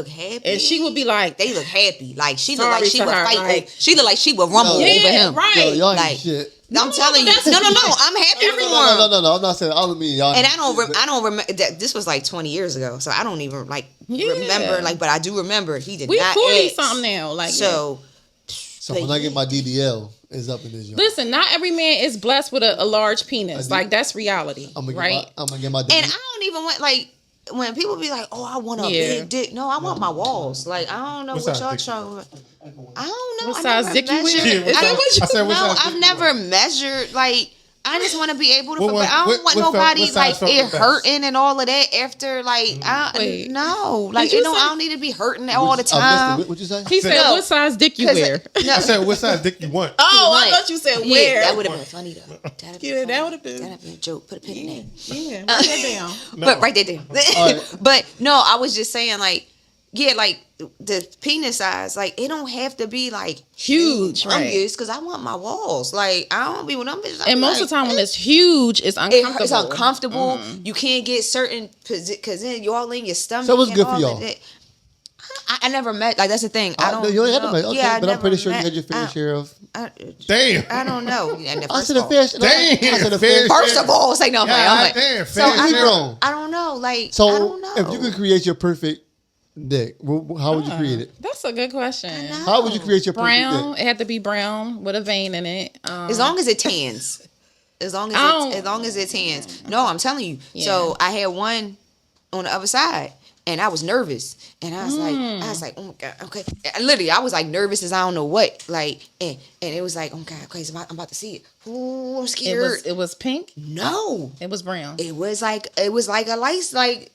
And she would be like, they look happy. Like she looked like she would fight. Like, she looked like she would rumble over him. Right. Yo, y'all like, shit. I'm telling you. No. I'm happy for him. No. I'm not saying. I don't mean y'all. And I don't remember. This was like 20 years ago, so I don't even remember. Like, but I do remember he did not. We 40 something now. Like so. So when I get my DDL, it's up in this yard. Listen, not every man is blessed with a large penis. Like that's reality, right? I'm gonna get my DDL. And I don't even want like when people be like, "Oh, I want a big dick." No, I want my walls. Like I don't know what y'all trying. I don't know. What size dick you wear? I've never measured like. I just want to be able to. I don't want nobody like it hurting and all of that after like. No, like I don't need to be hurting all the time. What you say? He said, "What size dick you wear?" I said, "What size dick you want?" Oh, I thought you said where. That would have been funny though. That would have been a joke. Put a pin in it. Yeah, write that down. But write that down. But no, I was just saying like. Yeah, like the penis size, like it don't have to be like huge, right? Because I want my walls. Like I don't be with them bitches. And most of the time, when it's huge, it's uncomfortable. It's uncomfortable. You can't get certain because then you're all in your stomach. So what's good for y'all? I never met. Like that's the thing. I don't. You ain't had to make. Okay, but I'm pretty sure you had your fair share of. Damn. I don't know. I said a fair share. Damn. First of all, say no. Damn. So I don't know. Like so I don't know. If you could create your perfect dick, how would you create it? That's a good question. How would you create your perfect brown? dick? It had to be brown with a vein in it. As long as it tans. As long as it tans. No, I'm telling you. Yeah. So I had one on the other side. And I was nervous, and I was like, oh my god, okay. And literally, I was like nervous as I don't know what, like, and it was like, oh my god, okay, so I'm about to see it. Ooh, I'm scared. It was pink. No, it was brown. It was like a light skin.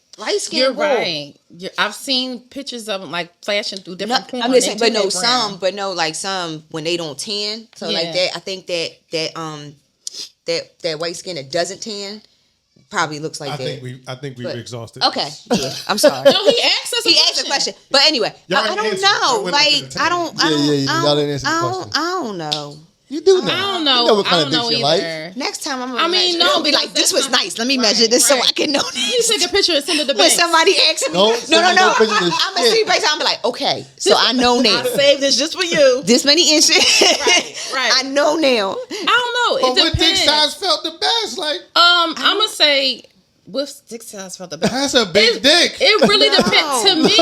You're right. I've seen pictures of them like flashing through different. I'm just saying, but some when they don't tan, so like that. I think that white skin that doesn't tan. Probably looks like that. I think we've exhausted. Okay, yeah, I'm sorry. No, he asked us. He asked a question, but anyway, I don't know. Like I don't know. You do know. I don't know. You know what kind of know dick you either. like. Next time I'm gonna be like, this was nice. Let me measure this so I can know this. You take a picture and send it to When somebody asks me, no. I'm gonna see right. I'm like, okay, so I know now. I saved this just for you. This many inches. Right. I know now. I don't know. But what dick size felt the best? Like, I'm gonna say. With dick size felt the best. That's a big dick. It really depends to me.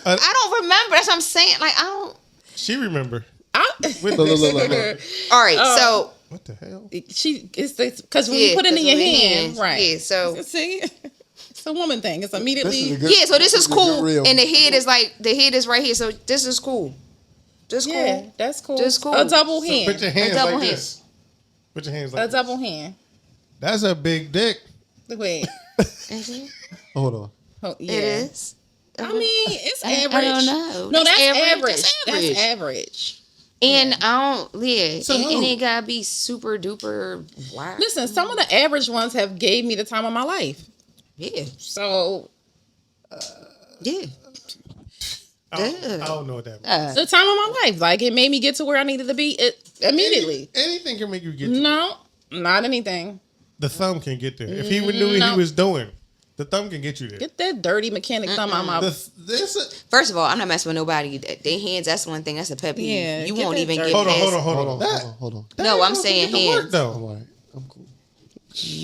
I don't remember. That's what I'm saying. Like I don't. She remember. Look. All right, so what the hell? It's because when you put it in your hand, right? Yeah, so see, it's a woman thing. It's immediately So this is cool, and the head is right here. So this is cool. This cool. Yeah, that's cool. This cool. A double hand. Put your hands like this. Put your hands like a double hand. That's a big dick. Wait. Is it? Hold on. Oh, yeah. It is. I mean, it's average. I don't know. No, that's average. That's average. That's average. And I don't, So and it gotta be super duper wild. Listen, some of the average ones have gave me the time of my life. Yeah. So Yeah. I don't know what that means. the time of my life, like it made me get to where I needed to be immediately. Anything can make you get to No, not anything. The thumb can get there. If he knew what he was doing, the thumb can get you there. Get that dirty mechanic thumb out my. First of all, I'm not messing with nobody. Their hands, that's one thing. That's a pet peeve. Yeah, You get won't that even dirty. get Hold past. on. No, I'm saying hands. Though. I'm all right. I'm cool.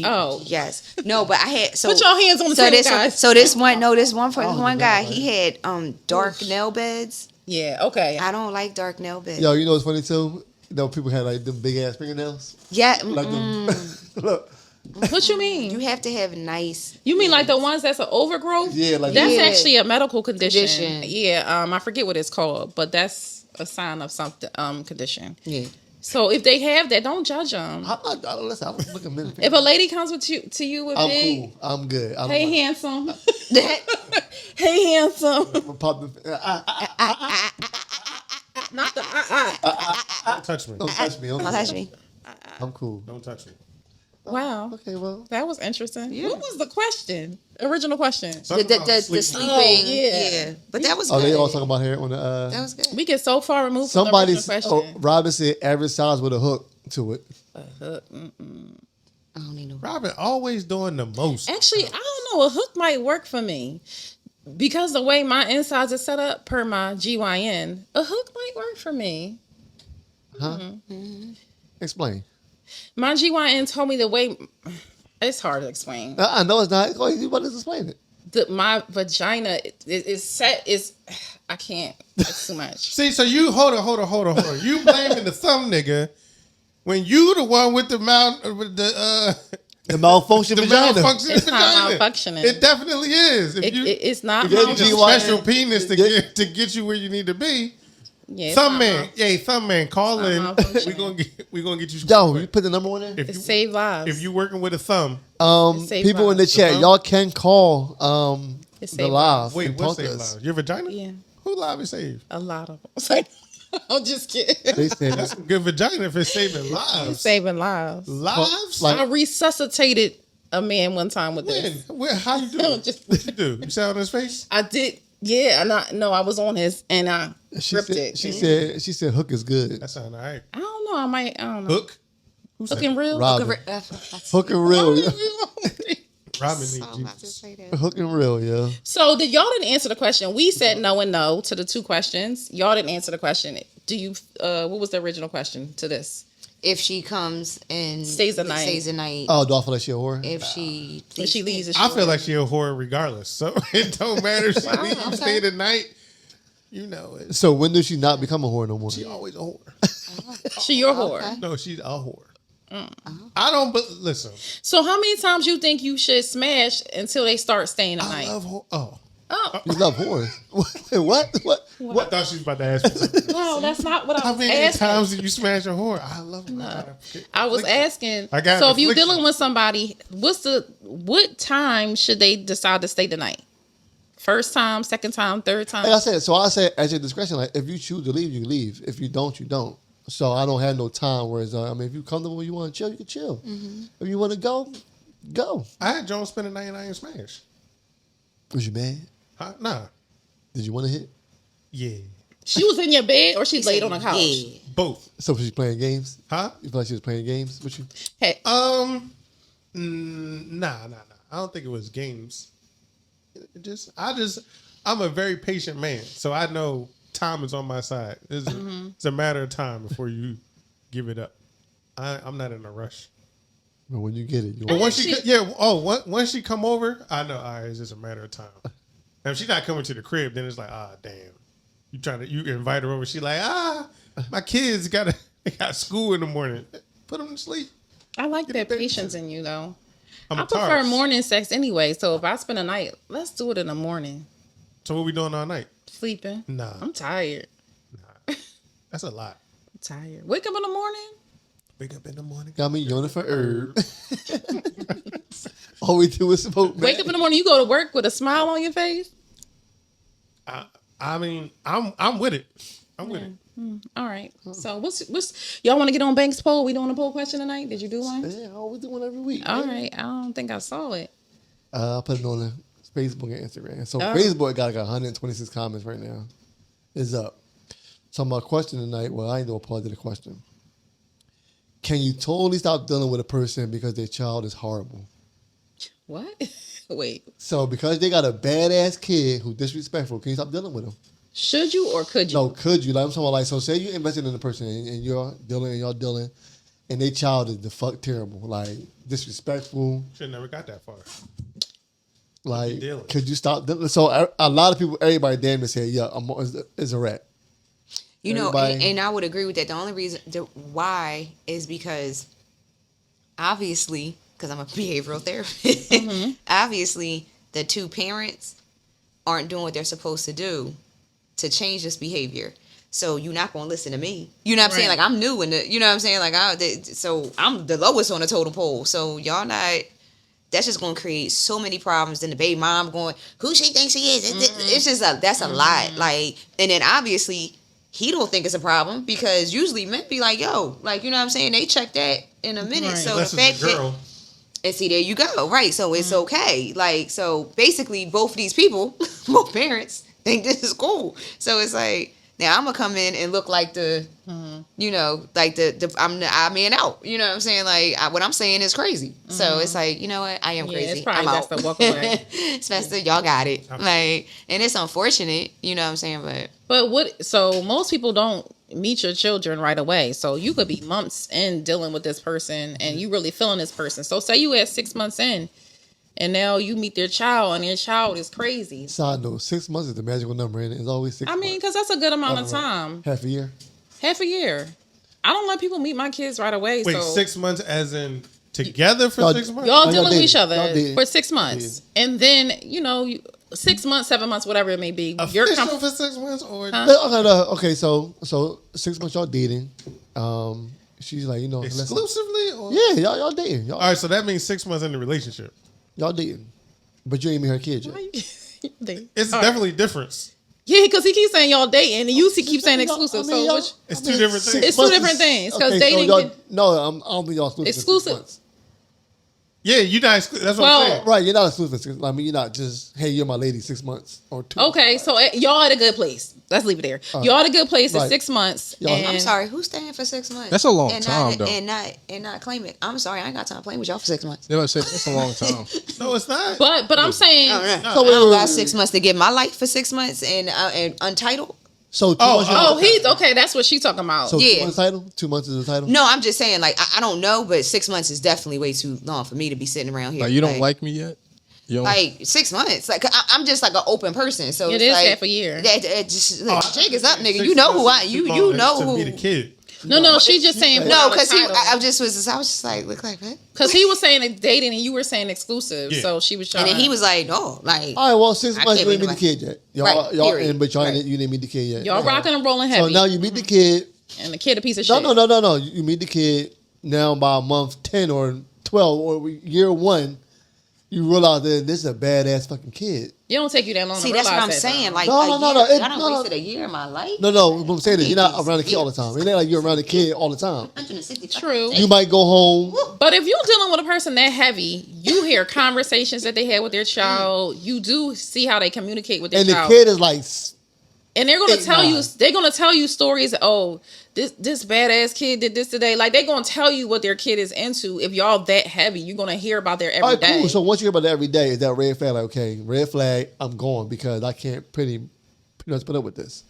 Oh, Yes. No, but I had put your hands on the so table, this guys. so this one one guy, he had dark nail beds. Yeah. Okay. I don't like dark nail beds. Yo, you know what's funny too? You know, people had like them big ass fingernails. Yeah. Like them. Look. What you mean? You have to have nice. You mean like the ones that's an overgrowth? Yeah, like That's Yeah. actually a medical condition. Condition. Yeah, I forget what it's called, but that's a sign of something condition. Yeah. So if they have that, don't judge them. Listen, I'm looking at If a lady comes with you to you with I'm big, cool. I'm good. I don't hey like- handsome, hey handsome, I'm pop the- not the Don't touch me. Don't touch me. Don't touch me. I'm cool. Don't touch me. Wow, Okay, well. that was interesting. What was the question? Original question. The sleeping. Oh, yeah. But that was Oh, good. they all talking about hair on the. That was good. We get so far removed Somebody, from the original question. Robin said average size with a hook to it. I don't need no. Robin always doing the most. Actually, I don't know. A hook might work for me because the way my insides are set up per my GYN, a hook might work for me. Huh? Explain. My GYN told me the way. It's hard to explain. I know it's not. Go ahead, you about to explain it. My vagina is set. I can't. It's too much. See, so you hold on. You blaming the thumb nigga when you the one with the The malfunction vagina. malfunction It's not vagina. malfunctioning. It definitely is. If you It's not. If you need a GYN special penis to get you where you need to be. Yeah, it's Thumb not man, thumb man, call in. malfunctioning. We gonna get you. Yo, you put the number one in. if It you save lives. if you working with a thumb, save People in the lives. chat, y'all can call It the save live. wait, and what's talk to save us. lives? Your vagina? Yeah, Who live is saved? a lot of them. It's like, I'm just kidding. They said That's some good vagina if it's saving lives. Saving lives. Lives? Like- I resuscitated a man one time with this. When? How you do No, it? just- What you do? You sat on his face? I did. Yeah, I was on his and I ripped it. she said hook is good. That sound all right. I don't know. I don't know. Hook? Who said Looking real. Robin. Hook and real. Yeah. Robin needs I'm about to Jesus. say that. Hook and real, yeah. So y'all didn't answer the question. We said no and no to the two questions. Y'all didn't answer the question. Do you? What was the original question to this? If she comes and Stays the night. stays the night. Oh, do I feel like she a whore? If she When she leaves, I feel like she a whore regardless. So it don't matter if she leaves, you stay the night. You know it. So when does she not become a whore no more? She always a whore. she your whore. Okay. No, she's a whore. I don't, but listen. So how many times you think you should smash until they start staying the I night? love whore. Oh. Oh You love whores. What? I thought she was about to ask me something. no, that's not what I How was many asking. times did you smash a whore? I love her. I was asking. I got so if you're affliction. dealing with somebody, what time should they decide to stay the night? First time, second time, third time? Like I said, so I said at your discretion, like if you choose to leave, you leave. If you don't, you don't. So I don't have no time. Whereas I mean, if you comfortable, you want to chill, you can chill. If you want to go, go. I had Jones spend a night and I ain't smash. Was you mad? Huh? Nah. Did you want to hit? Yeah. She was in your bed or she laid on the couch? Yeah. Both. So was she playing games? Huh? You feel like she was playing games with you? Hey, Nah. I don't think it was games. I'm a very patient man, so I know time is on my side. It's a matter of time before you give it up. I'm not in a rush. But when you get it, you But want once once she come over, I know, all right, it's just a matter of time. Now, if she's not coming to the crib, then it's like, damn. You invite her over, she like, my kids got school in the morning. Put them to sleep. I like that patience in you though. I'm I a prefer Taurus. morning sex anyway. So if I spend a night, let's do it in the morning. So what we doing all night? Sleeping. Nah. I'm tired. That's a lot. I'm tired. Wake up in the morning. Wake up in the morning. Got me yawning for herb. All we do is smoke. Wake up in the morning, you go to work with a smile on your face. I mean, I'm with it. I'm with it. All right. So what's y'all want to get on Banks poll? We doing a poll question tonight? Did you do one? Yeah, I always do one every week. All man. right. I don't think I saw it. I put it on the Facebook and Instagram. So Oh. Facebook got like 126 comments right now. It's up. So my question tonight, well, I ain't doing a part of the question. Can you totally stop dealing with a person because their child is horrible? What? Wait. So because they got a badass kid who's disrespectful, can you stop dealing with them? Should you or could you? No, could you? Like I'm talking about, like, so say you invested in a person and you're dealing and y'all dealing, and their child is the fuck terrible, like disrespectful. Should never got that far. Like, dealing? could you stop? So a lot of people, everybody damn near say, yeah, it's a rat. You know, Everybody- and I would agree with that. The only reason why is because obviously, because I'm a behavioral therapist, obviously the two parents aren't doing what they're supposed to do to change this behavior. So you're not going to listen to me. You know what I'm saying? Right. Like, I'm new in the, you know what I'm saying? Like, so I'm the lowest on the totem pole. So y'all not, that's just going to create so many problems. Then the baby mom going, who she thinks she is? It's just that's a lot. Like, and then obviously he don't think it's a problem because usually men be like, yo, like, you know what I'm saying? They check that in a minute. Right. So Unless the it's fact a girl. that, and see, there you go. Right. So it's okay. Like, so basically both of these people, both parents, think this is cool. So it's like, now I'm gonna come in and look like the, you know, like I'm the odd man out. You know what I'm saying? Like what I'm saying is crazy. So it's like, you know what? I am Yeah, crazy. it's probably I'm best out. to walk away. Spencer, y'all got it. Like, and it's unfortunate. You know what I'm saying? But what? So most people don't meet your children right away. So you could be months in dealing with this person, and you really feeling this person. So say you at 6 months in, and now you meet their child, and their child is crazy. Side note: 6 months is the magical number, and it's always 6 I mean, months. because that's a good amount of time. Half a year. Half a year. I don't let people meet my kids right away. Wait, so 6 months as in together for Y'all- 6 months? y'all y'all dealing with dating. each other Y'all dating. for 6 months, and then 6 months, 7 months, whatever it may be. You're Official for 6 months or Okay, so 6 months y'all dating. She's like, listen. exclusively? Or? Yeah, y'all dating. All right, so that means 6 months in the relationship. Y'all dating, but you ain't meet her kid yet. It's definitely a difference. Yeah, because he keeps saying y'all dating, and you keep saying exclusive. I mean, So y'all- which It's two different things. It's two different things, 'cause dating y'all, can- I don't think y'all exclusive. in 6 Exclusive. months. Yeah, you're not exclusive. That's what Well- I'm saying. Right, you're not exclusive. I mean, you're not just, hey, you're my lady 6 months or 2. okay, so y'all at a good place. Let's leave it there. Y'all at a good place Right. in 6 months. Y'all- And I'm sorry, who's staying for 6 months? That's a long and time, not, though. And not claim it. I'm sorry, I ain't got time playing with y'all for 6 months. They would say that's a long time. No, it's not. But I'm saying, I don't know. So I don't wait, got 6 months to give my life for 6 months and untitled. So 2 Oh, months. oh, he's okay. That's what she's talking about. So 2 yeah. months title. 2 months is the title. No, I'm just saying, like, I don't know, but 6 months is definitely way too long for me to be sitting around here. Like, you don't like me yet? You don't Like 6 months. Like, I'm just like an open person. So It it's is like, half a year. That just look, jig is up, nigga. 6 You know who months I. is You too you long know to who. be the kid. No, she's just saying No, because because I was just like, look like what? because he was saying dating and you were saying exclusive, Yeah. so she was trying. And then he was like, no, like, All right, well, 6 I months can't you ain't meet believe the kid yet. Y'all, Right, y'all period. in, but y'all Right. ain't, you didn't meet the kid yet. y'all rocking and rolling So heavy, now you meet the kid. and the kid a piece of No, shit. no. You meet the kid now by month 10 or 12 or year 1. You realize that this is a badass fucking kid. It don't take you that long. see, to that's what realize I'm that, saying. though. Like, No, a no, year, no, I done no. wasted a year of my life. No. What I'm saying is you're not Jeez. around the kid all the time. It ain't like you're around the kid all the time. 160 True. You might go home. But if you're dealing with a person that heavy, you hear conversations that they had with their child. You do see how they communicate with their And the child. kid is like, And they're gonna 8, tell 9. you, they're gonna tell you stories. Oh, this badass kid did this today. Like they're gonna tell you what their kid is into. If y'all that heavy, you're gonna hear about their all every right, day. cool. So once you hear about that every day, is that red flag? Like, okay, red flag, I'm going because I can't pretty much put up with this.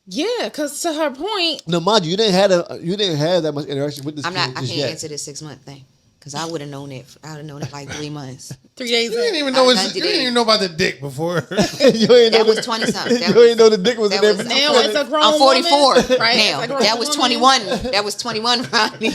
Yeah, because to her point, No, mind you, you didn't have that much interaction with this I'm kid not. I just can't yet. answer this 6 month thing because I would have known it. I would have known it like 3 months. 3 days You didn't in. even know I you did didn't it. even know about the dick before. You ain't know That was 20 something. You ain't know the dick was in there. was- Now it's a grown I'm 44 woman, right? now. It's a grown That was woman. 21. That was 21, Ronnie.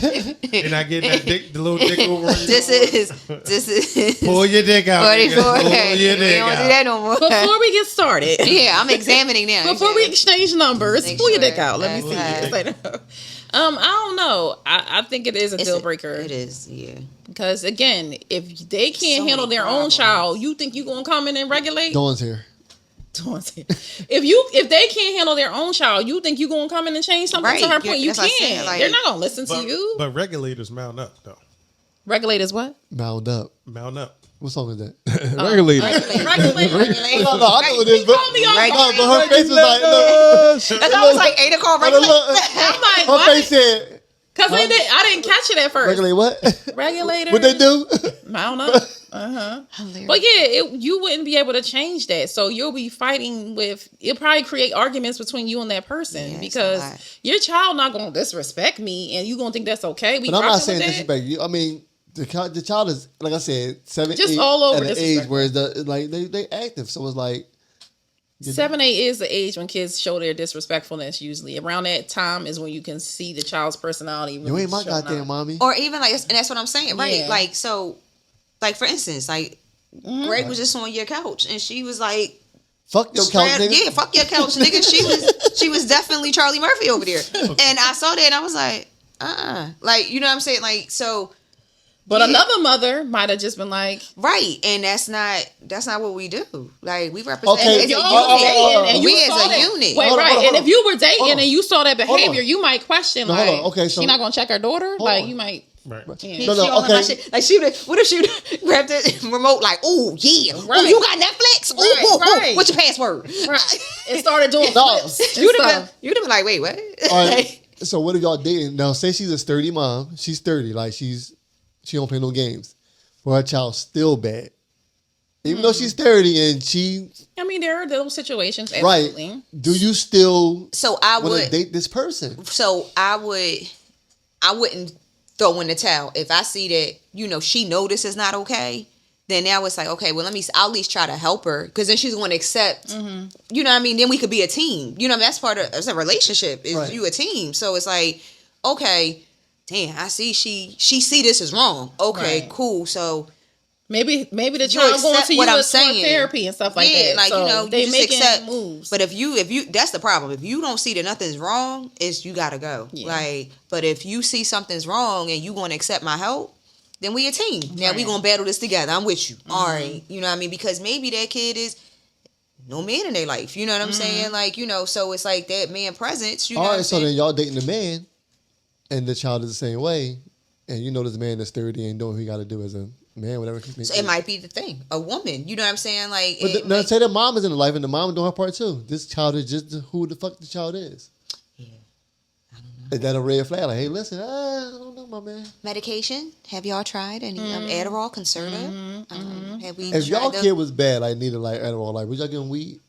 You're not getting that dick, the little dick over on you. This is Pull your dick out. 44. nigga. Pull We your dick don't do out. that no more. Before we get started, Yeah, I'm examining now. before we exchange numbers, Make pull your sure dick out. Let me see. that's It's like, I don't know. I think it is a deal breaker. It is, yeah. Because again, if they can't So handle many their own problems. child, you think you gonna come in and regulate? Dawn's here. If they can't handle their own child, you think you gonna come in and change something? Right. To her point, you That's what I said, can't. like- They're not gonna listen to you. But regulators mount up though. Regulators what? Mound up. Mount up. What song is that? Regulator. Regulators. No, I know what it is, but, Call me on Right. no, but her face was like, look. That's almost like 8 o'clock Look, regular. I'm like, her what? face said, Because I didn't catch it at first. regulate what? Regulators. What they do? Mount up. But yeah, you wouldn't be able to change that. So you'll be fighting with. It'll probably create arguments between you and that person Yeah, it's a because lot. your child not gonna disrespect me, and you gonna think that's okay. We But I'm not rocking saying with that? disrespect you. I mean, the child is, like I said, 7, Just 8 all over at an age disrespectful. where they active. So it's like 7, 8 is the age when kids show their disrespectfulness. Usually around that time is when you can see the child's personality. you Really ain't my showing goddamn up. mommy. Or even like, and that's what I'm saying, right? Yeah. Like, so, like for instance, like Greg was just on your couch and she was like, Fuck your couch, nigga. yeah, fuck your couch, nigga. She was definitely Charlie Murphy over there. And I saw that and I was like, like, you know what I'm saying? Like, so, But yeah. another mother might have just been like, right, and that's not what we do. Like, we represent Okay. as a Y'all unit. dating and you We saw as a that- unit. Wait, Hold on, right. hold on, And if you were hold dating on. and you saw that Hold on. behavior, you might question No, like, hold on. Okay, so- she not gonna check her daughter? Hold Like on. you might. Right. Yeah. No, She all in my okay. shit. Like what if she grabbed the remote? Like, oh yeah, Right. oh you got Netflix? Ooh, Right, ooh, ooh. right. What's your password? Right. It started doing No. flips. You'd and have stuff. been like, wait, what? All right. So what if y'all dating? Now, say she's a sturdy mom. She's 30. Like she don't play no games. But her child's still bad. Even though she's 30 and she I mean, there are those situations. right. Absolutely. Do you still So I want to would. date this person? So I wouldn't throw in the towel if I see that she know this is not okay. Then now it's like, okay, well I'll at least try to help her because then she's going to accept. You know what I mean? Then we could be a team. You know that's part of a relationship. Is Right. you a team? So it's like, okay, damn, I see she see this is wrong. Okay, Right. cool. So Maybe the You child going accept to you what I'm for saying. therapy and stuff like yeah, that. like So you they just making accept moves. But if you that's the problem. If you don't see that nothing's wrong, it's you gotta go. Yeah. Like, but if you see something's wrong and you want to accept my help, then we a team. Now we Right. gonna battle this together. I'm with you. All right, you know what I mean? Because maybe that kid is no man in their life. You know what I'm saying? Like, so it's like that man presence. You know All what I'm right, so saying? then y'all dating the man, and the child is the same way, and you know this man that's 30 and doing what he got to do as a man, whatever. So it might be the thing. A woman. You know what I'm saying? Like, But it now might- say the mom is in the life, and the mom doing her part too. This child is just who the fuck the child is. Yeah. Is that a red flag? Like, hey, listen, I don't know, my man. medication. Have y'all tried any Adderall, Concerta? Have we? If y'all tried them? kid was bad, like needed like Adderall, like would y'all give him weed?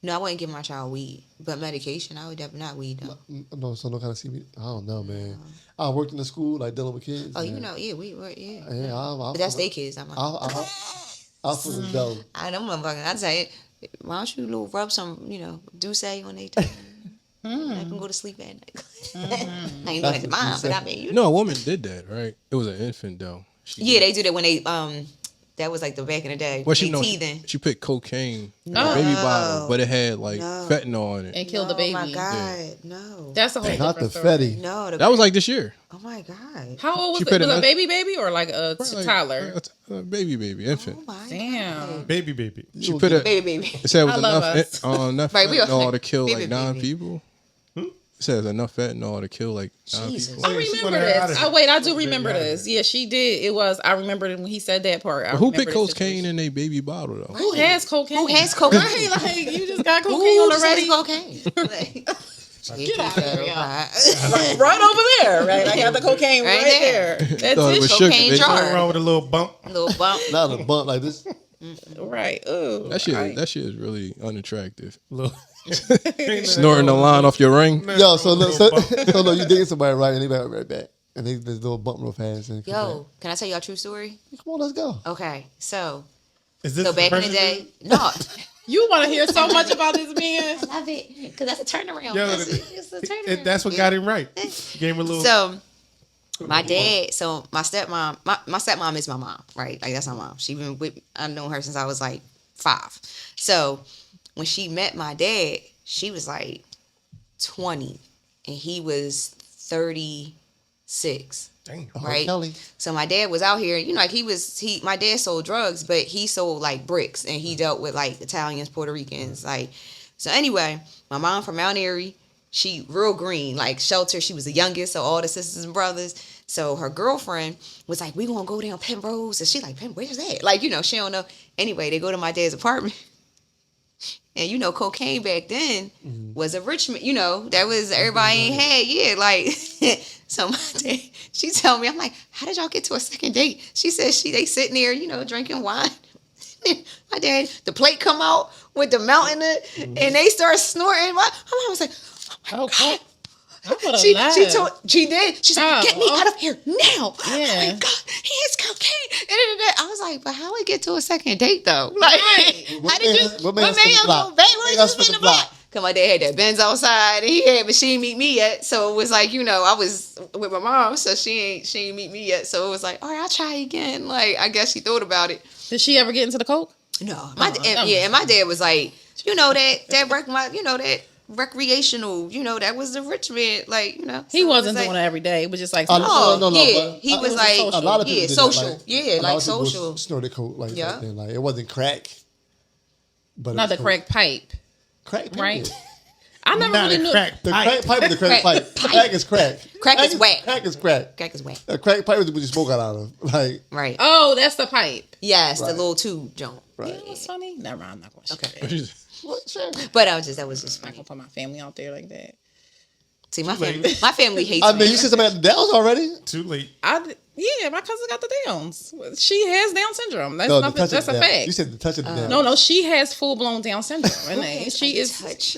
No, I wouldn't give my child weed, but medication, I would definitely not weed though. No, so no kind of CBD. I don't know, man. I worked in the school, like dealing with kids. Oh, man. yeah, we were, yeah. Yeah, I'll But that's their kids. I'm like, I'll for the dough. I don't motherfucking. I tell you, why don't you little rub some, Douce on their tongue? I can go to sleep at night. I ain't doing it to mine, but I mean, No, a woman did that, right? It was an infant though. yeah, they do that when they that was like the back in the day. Well, they she teething. she picked cocaine in No. a baby bottle, but it had like No. fentanyl in it. and kill the baby. Oh my god, no. That's a whole Not the different story. Fetty. No, That was like this year. oh my god. How old She was put it? Was it it a in- baby or like a Like, toddler? baby, infant. Oh my Damn. god. Baby. She put it. Baby, baby. It said it was I love enough us. enough Right, we are- fentanyl to kill baby, like 9 baby. people. It says enough fentanyl to kill like 9 Jesus. people. I Yeah, she remember wanted her out this. of here. I do Wanted her remember out of this. here. Yeah, she did. It was. I remember it when he said that part. But who picked cocaine in a baby bottle though? Who has cocaine? Who has cocaine? Right, like you just got cocaine Who on just already. has cocaine? Get out of here, y'all. Right. Right over there, right? I got the cocaine right, Right there. there. That's Thought it it. was sugar, Cocaine bitch. jar. Nothing wrong with a little bump. Little bump. Not a bump like this. Right. Ooh. That shit, Right. that shit is really unattractive. Little. Snorting the line off your ring. Yo, so look, you dating somebody right, and they back right back, and they this little bump real fast. And Yo, can I tell y'all a true story? come on, let's go. Okay, so Is this back in the person day, no, You want to hear so much about this man? love it because that's a turnaround. Yo, It's a turnaround. that's what got him right. Gave him a little. So my dad, my stepmom, my stepmom is my mom, right? Like that's my mom. She been with I've known her since I was like 5. So when she met my dad, she was like 20 and he was 36. Damn. Right. Kelly. So my dad was out here, like my dad sold drugs, but he sold like bricks and he dealt with like Italians, Puerto Ricans, like. So anyway, my mom from Mount Airy, she real green, like shelter. She was the youngest, so all the sisters and brothers. So her girlfriend was like, we gonna go down Penrose. And she like, where's that? Like, she don't know. Anyway, they go to my dad's apartment. And cocaine back then was a rich man, that was everybody ain't had, like so my dad, she tell me, I'm like, how did y'all get to a second date? She says they sitting there, drinking wine. My dad, the plate come out with the mount in it, and they start snorting. My mom was like, oh my God. She did. She said, get me out of here now. Yeah. Oh my God, he has cocaine. I was like, but how we get to a second date though? Like, how did you? What made you go back? What made you spin the block? Cause my dad had that Benz outside, and he had, but she ain't meet me yet. So it was like, I was with my mom, so she ain't meet me yet. So it was like, all right, I'll try again. Like, I guess she thought about it. Did she ever get into the coke? No, and my dad was like, that recreational, that was the rich man, like, He so wasn't like, doing it every day. It was just like, No, he was like, a lot of people did social, that, like, social. Snorted coke like that. Then, like, it wasn't crack, but not the crack pipe, crack pipe. right? I never Not really a knew. crack The pipe. crack pipe is the crack pipe. Crack is crack. Crack is whack. Crack is crack. Crack is whack. A crack pipe is what you smoke out of. Like, Right. Oh, that's the pipe. Yes, the Right. little tube jump. right. You know what's funny? Never mind. I'm not going to share Okay. that. What? Sure. But that was just I'm not funny. going to put my family out there like that. See, my family hates I me. mean, you said something at the Dells already. Too late. Yeah, my cousin got the Downs. She has Down syndrom. That's No, the nothing. touch That's of a the Dells. fact. You said the touch of the Dells. No, she has full blown Down syndrome, and she is touch.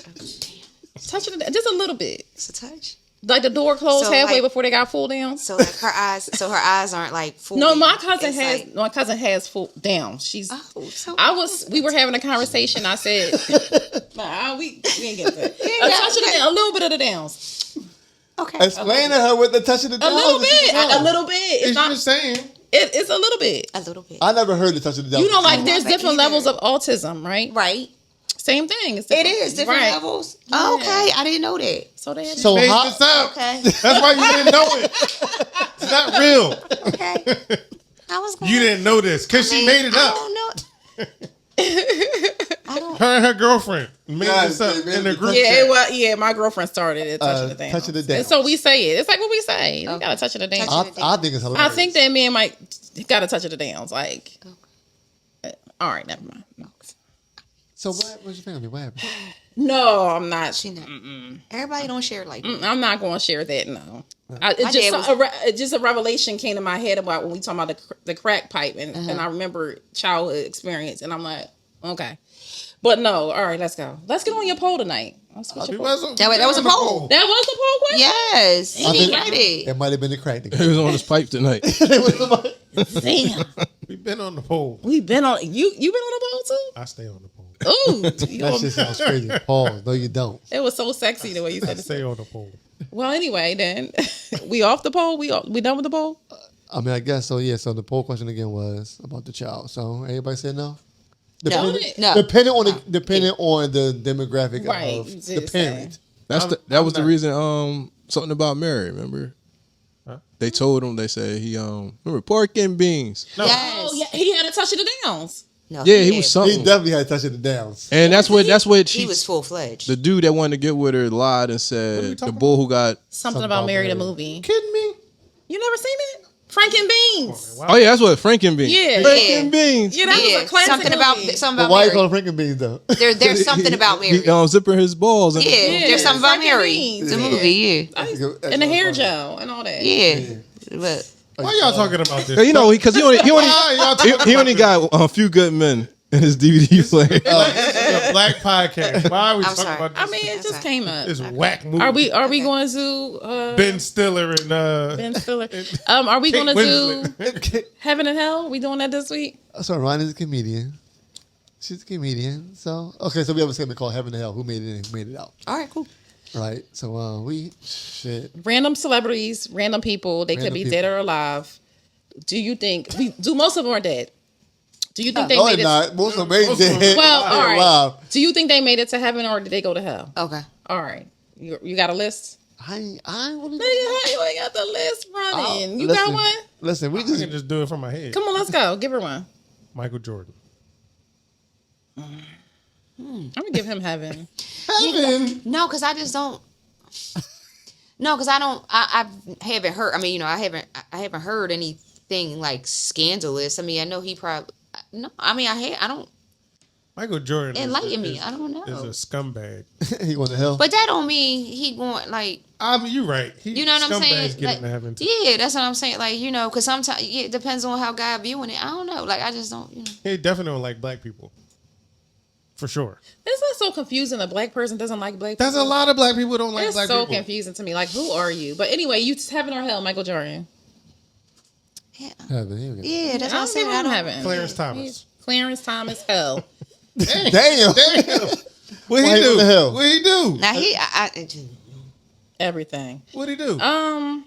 touching it just a little bit. It's a touch. Like the door closed So, halfway like- before they got full down. So like her eyes aren't like full. No, my cousin It's has. like- My cousin has full down. She's. Oh, so We were having a conversation. I said, nah, we ain't get that. ain't A got- touch of the down, a little bit of the downs. okay. Explain to her what the touch of the A Dells little is. bit. A little bit. It's It's not. just saying. It's a little bit. A little bit. I never heard the touch of the Dells. You know, like there's never different either. levels of autism, right? Right. Same thing. It's It different. is different Right. levels. Yeah. Oh, okay, I didn't know that. So they had So Made how? this up. Okay. That's why you didn't know it. It's not real. Okay. I was. Going, You didn't know this because she made it I up. don't know. I don't. Her and her girlfriend made Yes, this up they made in the the group Yeah, chat. it was, yeah, my girlfriend started it, touching the downs. touch of the And downs. so we say it. It's like what we say. You got a touch of the downs. I think it's hilarious. I think that me and Mike got a touch of the downs. Like, all right, never mind. No. So what? What's your family? What happened? No, I'm not. She not. Everybody don't share like that. I'm not going to share that. No, My dad just a revelation came to my head about when we talking about the crack pipe, and I remember childhood experience, and I'm like, okay, but no. All right, let's go. Let's get on your poll tonight. Let's switch your poll. That was a poll. That was the poll question. Yes, I he think got it. It might have been the crack. He was on his pipe tonight. Damn, We've been on the pole. we've been on you. You been on the poll too? I stay on the pole. Ooh, That shit sounds crazy. Pause. No, you don't. it was so sexy the way you I said stay it. on the pole. Well, anyway, then we off the poll. We done with the poll. I mean, I guess so. Yeah. So the poll question again was about the child. So everybody said no. No. Depending on the demographic Right, of you the did parent. That was the reason. Something about Mary. Remember? Huh? They told him. They said he remember pork and beans. No. Yes. Oh yeah, he had a touch of the downs. No, Yeah, he was did. He something. definitely had a touch of the downs. And that's what He was full fledged. the dude that wanted to get with her lied and What are we said the talking bull who got. Something about Mary the movie. Kidding me? You never seen it? Frank and Beans. Wow. Oh yeah, that's what Frank and beans. Yeah. Frank and beans. Yeah, that was a classic something about movie. something But about why you Mary. call him Franken Beans though? There's something about Mary. He zipping his balls. And Yeah, there's something about Frank and Mary. Beans. The Yeah. movie, yeah. And the hair gel and all that. Yeah. But Why y'all talking about this? Yeah, you know, because he only Why y'all talking he only about got a few good men in his DVD player. this? The Black Podcast. Why are we I'm talking sorry. about this? I mean, it just came up. This whack movie. Are we going to Ben Stiller and Ben Stiller? Are we Kate going to do Winslet. Heaven and Hell? We doing that this week? So Ronnie's a comedian. She's a comedian. So okay, so we have a segment called Heaven and Hell. Who made it in? Who made it out? all right, cool. Right. So we shit. Random celebrities, random people. They could Random be people. dead or alive. Do you think most of them are dead? Do you think they No, made it's it? not. Most of them ain't Most of them- dead. Well, all right. Wow. Do you think they made it to heaven or did they go to hell? Okay. All right. You got a list? I ain't really. Nigga, how you ain't got the list running? You listen, got one? Listen, we I can just just do it from my head. Come on, let's go. Give her one. Michael Jordan. I'm gonna give him heaven. No, because I just don't. No, because I don't. I haven't heard. I mean, you know, I haven't heard anything like scandalous. I mean, I know he probably. No, I mean, I don't. Michael Jordan. Enlighten me. I don't know. Is a scumbag. he going to hell. But that don't mean he going like. I mean, you're right. You know what I'm saying? Scumbags get into heaven too. Yeah, that's what I'm saying. Like, you know, because sometimes it depends on how God viewing it. I don't know. Like, I just don't. You know. He definitely don't like black people. For sure. It's not so confusing. A black person doesn't like black people. That's a lot of black people don't like It's black so people. confusing to me. Like, who are you? But anyway, you heaven or hell, Michael Jordan? Yeah. Heaven. Here we go. Yeah, that's what I'm I'm saying. giving I him don't. heaven. Clarence Thomas. Clarence Thomas, hell. Damn. What Why he he do? go to hell? What he do? Now Everything. What he do? I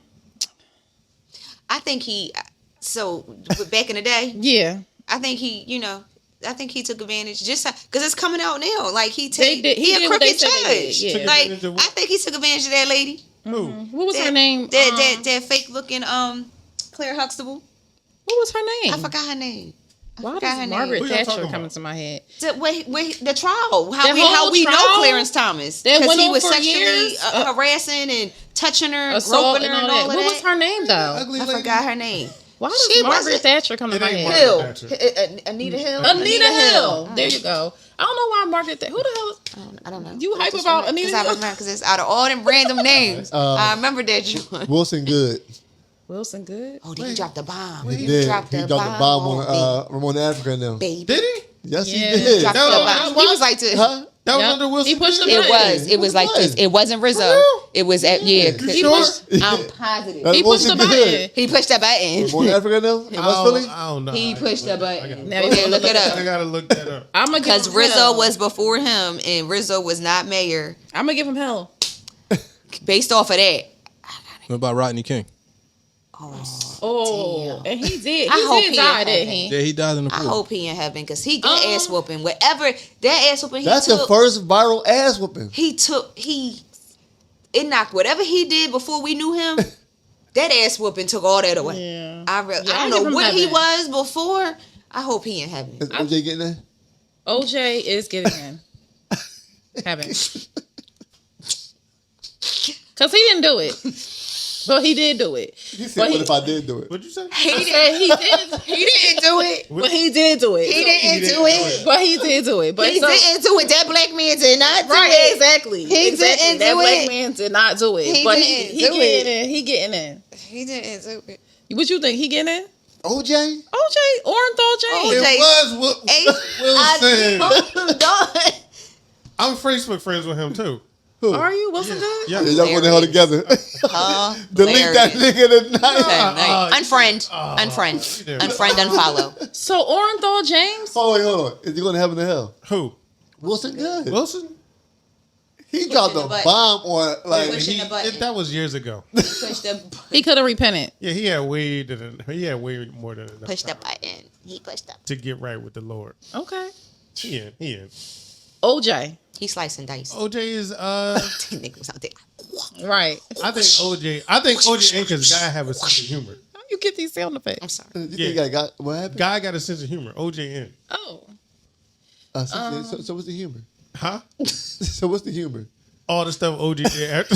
think he. So back in the day, Yeah. I think he. You know. I think he took advantage just because it's coming out now. Like he They did- he a did what they crooked said they judge. did, yeah. Like Took advantage of what? I think he took advantage of that lady. Who? What was her name? That fake looking Claire Huxtable. What was her name? I forgot her name. Why forgot her does name. Margaret Who y'all Thatcher talking come about? into my head? The trial. How The we whole know trial? Clarence Thomas That because went he on was for sexually years? harassing and touching her, Assault groping her, and all What of was that. her name though? Ugly I lady. forgot her name. Why She does Margaret wasn't- Thatcher come to It my ain't head? Margaret Hill. Thatcher. Anita Hill. Anita Hill. There you go. I don't know why Margaret. Who the hell? I don't know. You hype about Anita Hill? Because it's out of all them random names. I remember that one. Wilson Good. Wilson Good. Oh, did he drop the bomb? He did. He dropped the bomb on on Ramon Africa now. baby. Did he? Yes, Yeah. he did. Dropped No, the I bomb. He was like this. Huh? That was Yep. under Wilson. He pushed Field? the It button. was. It was like this. It wasn't Rizzo. real? It was at You He sure? pushed- I'm positive. He pushed the button. He pushed the button. Ramon Africa now in West Philly. I don't know. He pushed the button. Now you Okay, wanna look it I up. gotta look that up. I'm gonna give Because him Rizzo hell. was before him, and Rizzo was not mayor. I'm gonna give him hell. Based off of that. What about Rodney King? Oh, and he did. I hope He he did die, in didn't heaven. he? Yeah, he died in the I pool. hope he in heaven because he got ass whooping. Whatever that ass whooping he That's took. the first viral ass whooping. It knocked whatever he did before we knew him. That ass whooping took all that away. Yeah. I Yeah, don't I give know him what he heaven. was before. I hope he in heaven. Is OJ getting there? OJ is getting in heaven because he didn't do it, but he did do it. He said, But "What if I did do it?" What'd you say? He said he did. He didn't do it. But he did do it. He didn't do it. But he did do it. But He so, didn't do it. That black man did not do right, it. exactly. He exactly. didn't That do black it. man did not do it. He but didn't he do getting it. in. He getting in. He didn't do it. What you think? He getting in? OJ? OJ Orenthal James. OJ. It was Wilson. I'm Facebook friends with him too. Who? Are you Wilson Good? Yeah. Yeah, y'all going to hell together. Delete that nigga tonight. Unfriend. Unfollow. So Orenthal James. Oh, wait, hold on. Is he going to heaven or hell? Who? Wilson Good. Wilson? He dropped the a button. bomb on, like, Pushing the button. That was years ago. Push the He could have repented. Yeah, he had way more than enough push the time button. He pushed the. to get right with the Lord. Okay. He in. OJ. He slicing dice. OJ is Niggas out there. Right. I think OJ ain't because guy have a sense of humor. How you get these sound effects? I'm sorry. you think I got, what happened? Guy got a sense of humor. OJ in. Oh. So what's the humor? Huh? So what's the humor? All the stuff OJ did after,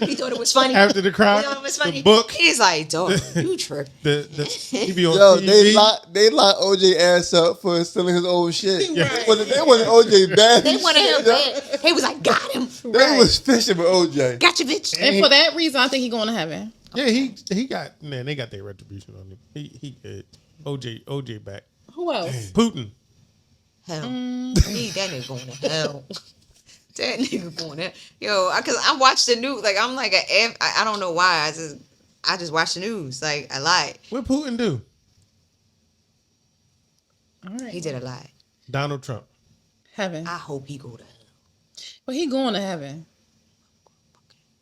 He thought it was funny. after the crowd. He thought it was funny. The book. He's like, dog, you tripping. He be on Yo, TV. they locked OJ ass up for stealing his old shit. Yeah. Right. They wanted OJ bad. They wanted him bad. He was like, got him. They was fishing with OJ. Got you, bitch. And for that reason, I think he going to heaven. Yeah, he got, man, they got their retribution on him. He OJ back. Who else? Putin. Hell. That nigga going to hell. That nigga going to Yo, because I watch the news. Like, I'm like, I don't know why. I just watch the news. Like, I lied. What Putin do? All right. He did a lie. Donald Trump. Heaven. I hope he go to hell. But he going to heaven.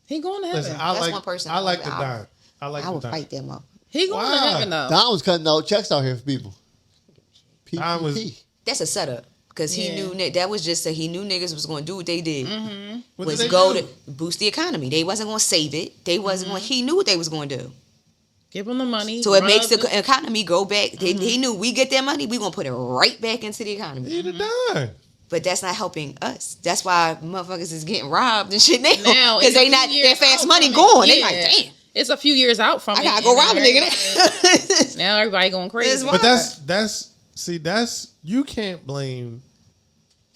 He going to heaven. Listen, That's one person I like I the would- Don. I like I the would Don. fight them up. He going to Why? heaven though. Don was cutting out checks out here for people. Don was- PPP. That's a setup. Because he knew that was just he knew niggas was going to do what they did. What Was did they go do? to boost the economy. They wasn't going to save it. They wasn't going. He knew what they was going to do. Give them the money. So it makes the economy go back. He knew we get that money, we gonna put it right back into the economy. He'd have done. But that's not helping us. That's why motherfuckers is getting robbed and shit now. Now Because it's a they few not years their fast out money from it. going. They Yeah. like, damn, It's a few years out from I it. gotta go rob a nigga now. Now everybody going crazy. It's That's you can't blame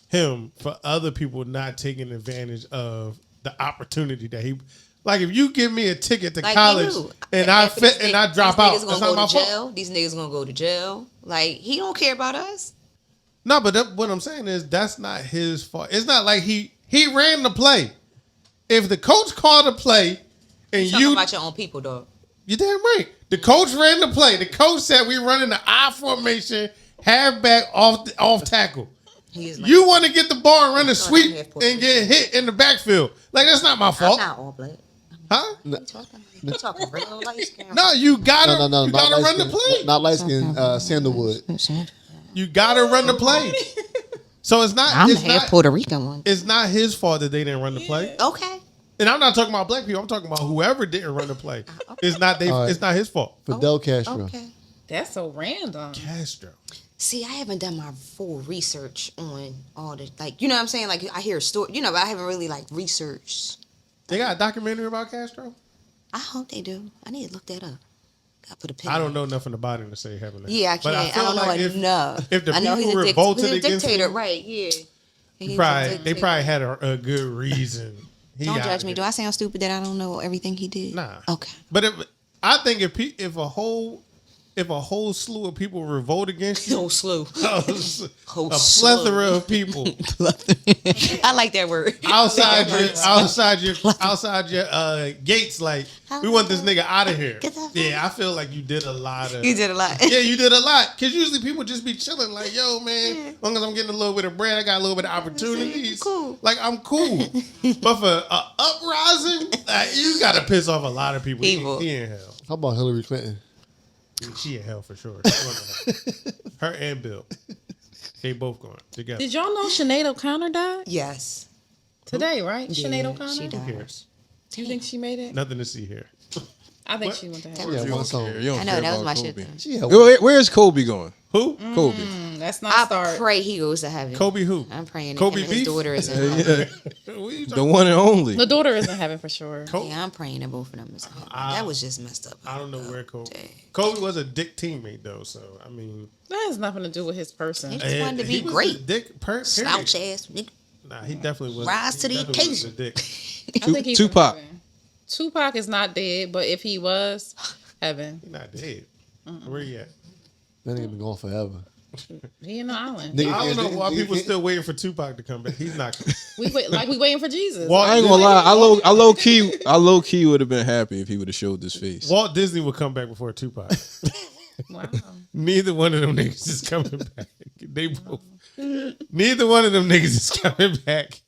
him for other people not taking advantage of the opportunity that he. Like if you give me a ticket to Like, college he knew. and I After these fit and I niggas- drop these out, niggas that's gonna not go my to fault. jail. These niggas gonna go to jail. Like he don't care about us. No, but what I'm saying is that's not his fault. It's not like he ran the play. If the coach called a play and Talking you about your own people, dog. you're damn right. The coach ran the play. The coach said we running the I formation, halfback off tackle. He is like, You want to get the ball and run the I'm sweep half Puerto and get hit in the backfield. Like that's not my I'm fault. not all black. Huh? You talking real light skin. No, you gotta No, you not gotta light run the skin. play. Not light skin. Sandalwood. You gotta run the play. So it's not I'm it's the half not, Puerto Rican one. it's not his fault that they didn't run the play. Okay. And I'm not talking about black people. I'm talking about whoever didn't run the play. It's not All right. it's not his fault. Fidel Castro. Okay. That's so random. Castro. See, I haven't done my full research on all the you know what I'm saying? Like I hear a story, but I haven't really researched. They got a documentary about Castro? I hope they do. I need to look that up. Gotta put a pin. I in don't it. know nothing about him to say heaven. Yeah, I But can't. I, feel don't know like enough. if the I know people he's a revolted he's a against dictator, him, right? Yeah. He's a they dictator. probably had a good reason. He Don't out judge me. here. Do I sound stupid that I don't know everything he did? Nah. Okay. But I think if a whole slew of people revolt against you, No slew. a Whole plethora of people I like that word. outside your gates, like we want this nigga out of here. Get that Yeah, I feel like you did a lot of. You did a lot. Yeah, you did a lot. Because usually people just be chilling, like, yo, man, as long as I'm getting a little bit of bread, I got a little bit of opportunities. Cool. Like, I'm cool. But for an uprising, you got to piss off a lot of people. Evil. He in hell. How about Hillary Clinton? She in hell for sure. Her and Bill. They both going together. Did y'all know Sinead O'Connor died Yes. today? Right? Sinead Yeah, O'Connor. she Who died. cares? Do you think she made it? Nothing to see here. I think What? she went to That heaven. was- Yeah, You one don't song. care. You don't I know, care that was about my shit, Kobe. though. She had Where's Kobe going? Who? Kobe. Let's not I start. pray he goes to heaven. Kobe who? I'm praying that Kobe him and his Beef? daughter is in heaven. Yeah, What you the talking one and only. The daughter is in heaven for sure. Kobe? Yeah, I'm praying that both of them is in heaven. That was just messed up. I don't know where Kobe. Dang. Kobe was a dick teammate though, so I mean, That has nothing to do with his person. He just wanted to he be was great. a dick. Period. Slouch ass nigga. Nah, he definitely was. Rise he to the definitely was occasion. a dick. I think he's in Tupac. heaven. Tupac is not dead, but if he was, heaven. He's not dead. Where he at? That nigga been gone forever. He in the island. Nigga, I don't know why nigga, people nigga, still waiting for Tupac to come back. He's not. We waiting for Jesus. Walt I ain't gonna lie. I low key would have been happy if he would have showed this face. Walt Disney would come back before Tupac. Wow. Neither one of them niggas is coming back. They both. Neither one of them niggas is coming back.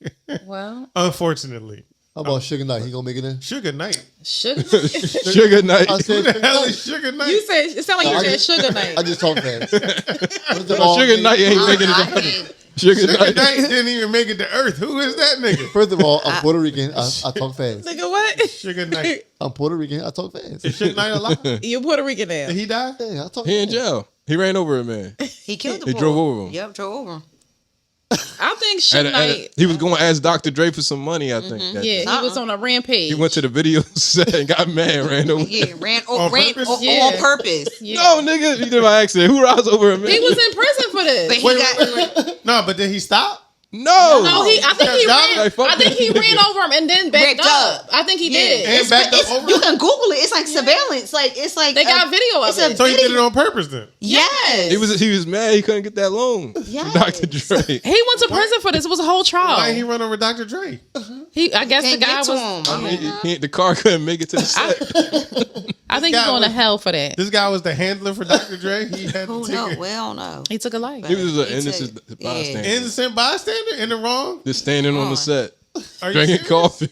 Well, Unfortunately. How about Suge Knight? He gonna make it in? Sugar Knight. sugar. Sugar Knight. I Who said the Suge hell Knight. is Sugar Knight? You said it sounded like No, you I said just- sugar night. I just talk fast. First of Oh, all, Sugar Knight ain't making it. I to can't. Sugar Sugar Knight. Knight didn't even make it to Earth. Who is that nigga? First of all, I'm Puerto Rican. I talk fast. Nigga, what? Sugar Knight. I'm Puerto Rican. I talk fast. Is Sugar Knight alive? You Puerto Rican now. Did he die? Yeah, I talk He in fast. jail. He ran over a man. He killed the They boy. drove over him. Yep, drove over him. I think Suge Knight. He was going to ask Dr. Dre for some money, I think. that day. Yeah, he was on a rampage. He went to the video set and got mad, ran over. Yeah, ran On purpose? Yeah. on purpose. Yeah. No, nigga, he did by accident. Who rides over a man? He was in prison for But this. he got No, but did he stop? no. No, I think he Like, ran. fuck I think he that ran nigga. over him and then backed Backed up. up. I think he Yeah. did. And backed up over you him? can Google it. It's like surveillance. Like it's like They got video of it's a it. So he did it video. on purpose then? Yes. He was mad he couldn't get that loan from Yes. Dr. Dre. He went to prison for this. It was a whole trial. Why he run over Dr. Dre? I guess the Can't guy get to was. him. The car couldn't make it to the set. I think he's guy going to was- hell for that. This guy was the handler for Dr. Dre. He had Who to knows? take it. We don't know. He took a life. He was an He innocent took- bystander. yeah. Innocent bystander in the wrong? Just standing on the set, Are you drinking serious? coffee.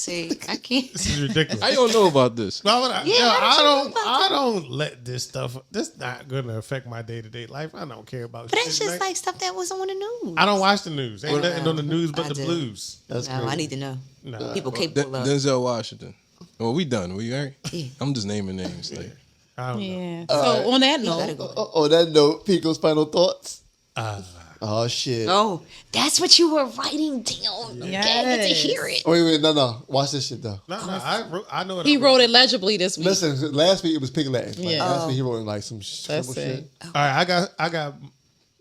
See, I can't. This is ridiculous. I don't know about this. Why would I? Yeah, Yo, how did you know I don't let this stuff. This not gonna affect my day-to-day life. I don't care about. But shit that's just like- like stuff that was on the news. I don't watch the news. Ain't nothing on the news but I the do. blues. That's No, crazy. I need to know. No. People capable of. Denzel Washington. Well, we done. We all right? Yeah. I'm just naming names. Like, I don't know. Yeah. So on that Gotta note, go. On that note, Pico's final thoughts. Uh, Oh shit. Oh, that's what you were writing down. Okay, I get to Yes. hear it. Wait, no. Watch this shit though. no, I know. What he I wrote it legibly this week. Listen, last week it was pig Latin. Like, Yeah. last week he wrote like some That's simple it. shit. All right, I got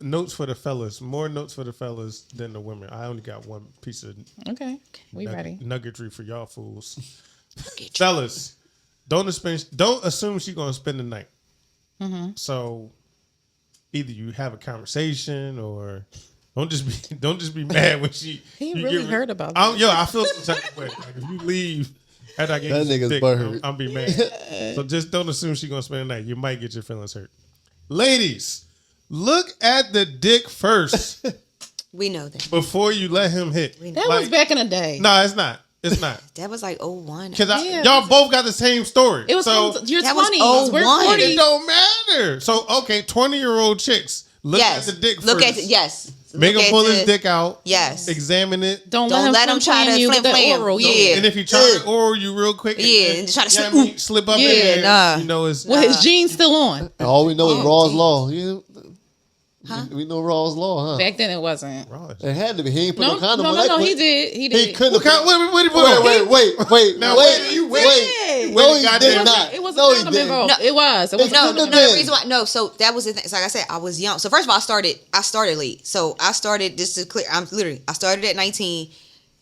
notes for the fellas. More notes for the fellas than the women. I only got one piece of Okay, we ready. nuggetry for y'all fools. Fellas, don't assume she's gonna spend the night. So either you have a conversation or don't just be mad when she. He you really get- heard about I feel some type of way. Like if you leave after I get That you some nigga's dick, butthurt. I'm be mad. So just don't assume she's gonna spend the night. You might get your feelings hurt. Ladies, look at the dick first We know that. before you let him hit. That was back in the day. No, it's not. It's not. That was like 01. Because Yeah. y'all both got the same story. It was so from your That was 20s. We're 01. 40. it don't matter. So okay, 20-year-old chicks look Yes. at the dick Look first. at it. Yes. Make Look him at pull the- his dick out. Yes. Examine it. Don't Don't let him try to you with flim the flam. oral. Yeah. Yeah. And if he try to oral you real quick, Yeah, and try to you know slip- what I mean? Slip up Yeah, in there, nah. you know it's With his jeans still on. All we know is Raw's damn. law. We know Raw's law, huh? Back then it wasn't. It had to be. He ain't put No, no condom no, on no, that no. quick. He did. He He did. couldn't What have. kind? Wait. Wait. Now, Wait. wait, No, he goddamn- did not. It was a No, he condom didn't. involved. It was. It was. No, a no, condom no. The reason why, no, so that was the thing. So like I said, I was young. So first of all, I started late. So I started, just to clear, I started at 19,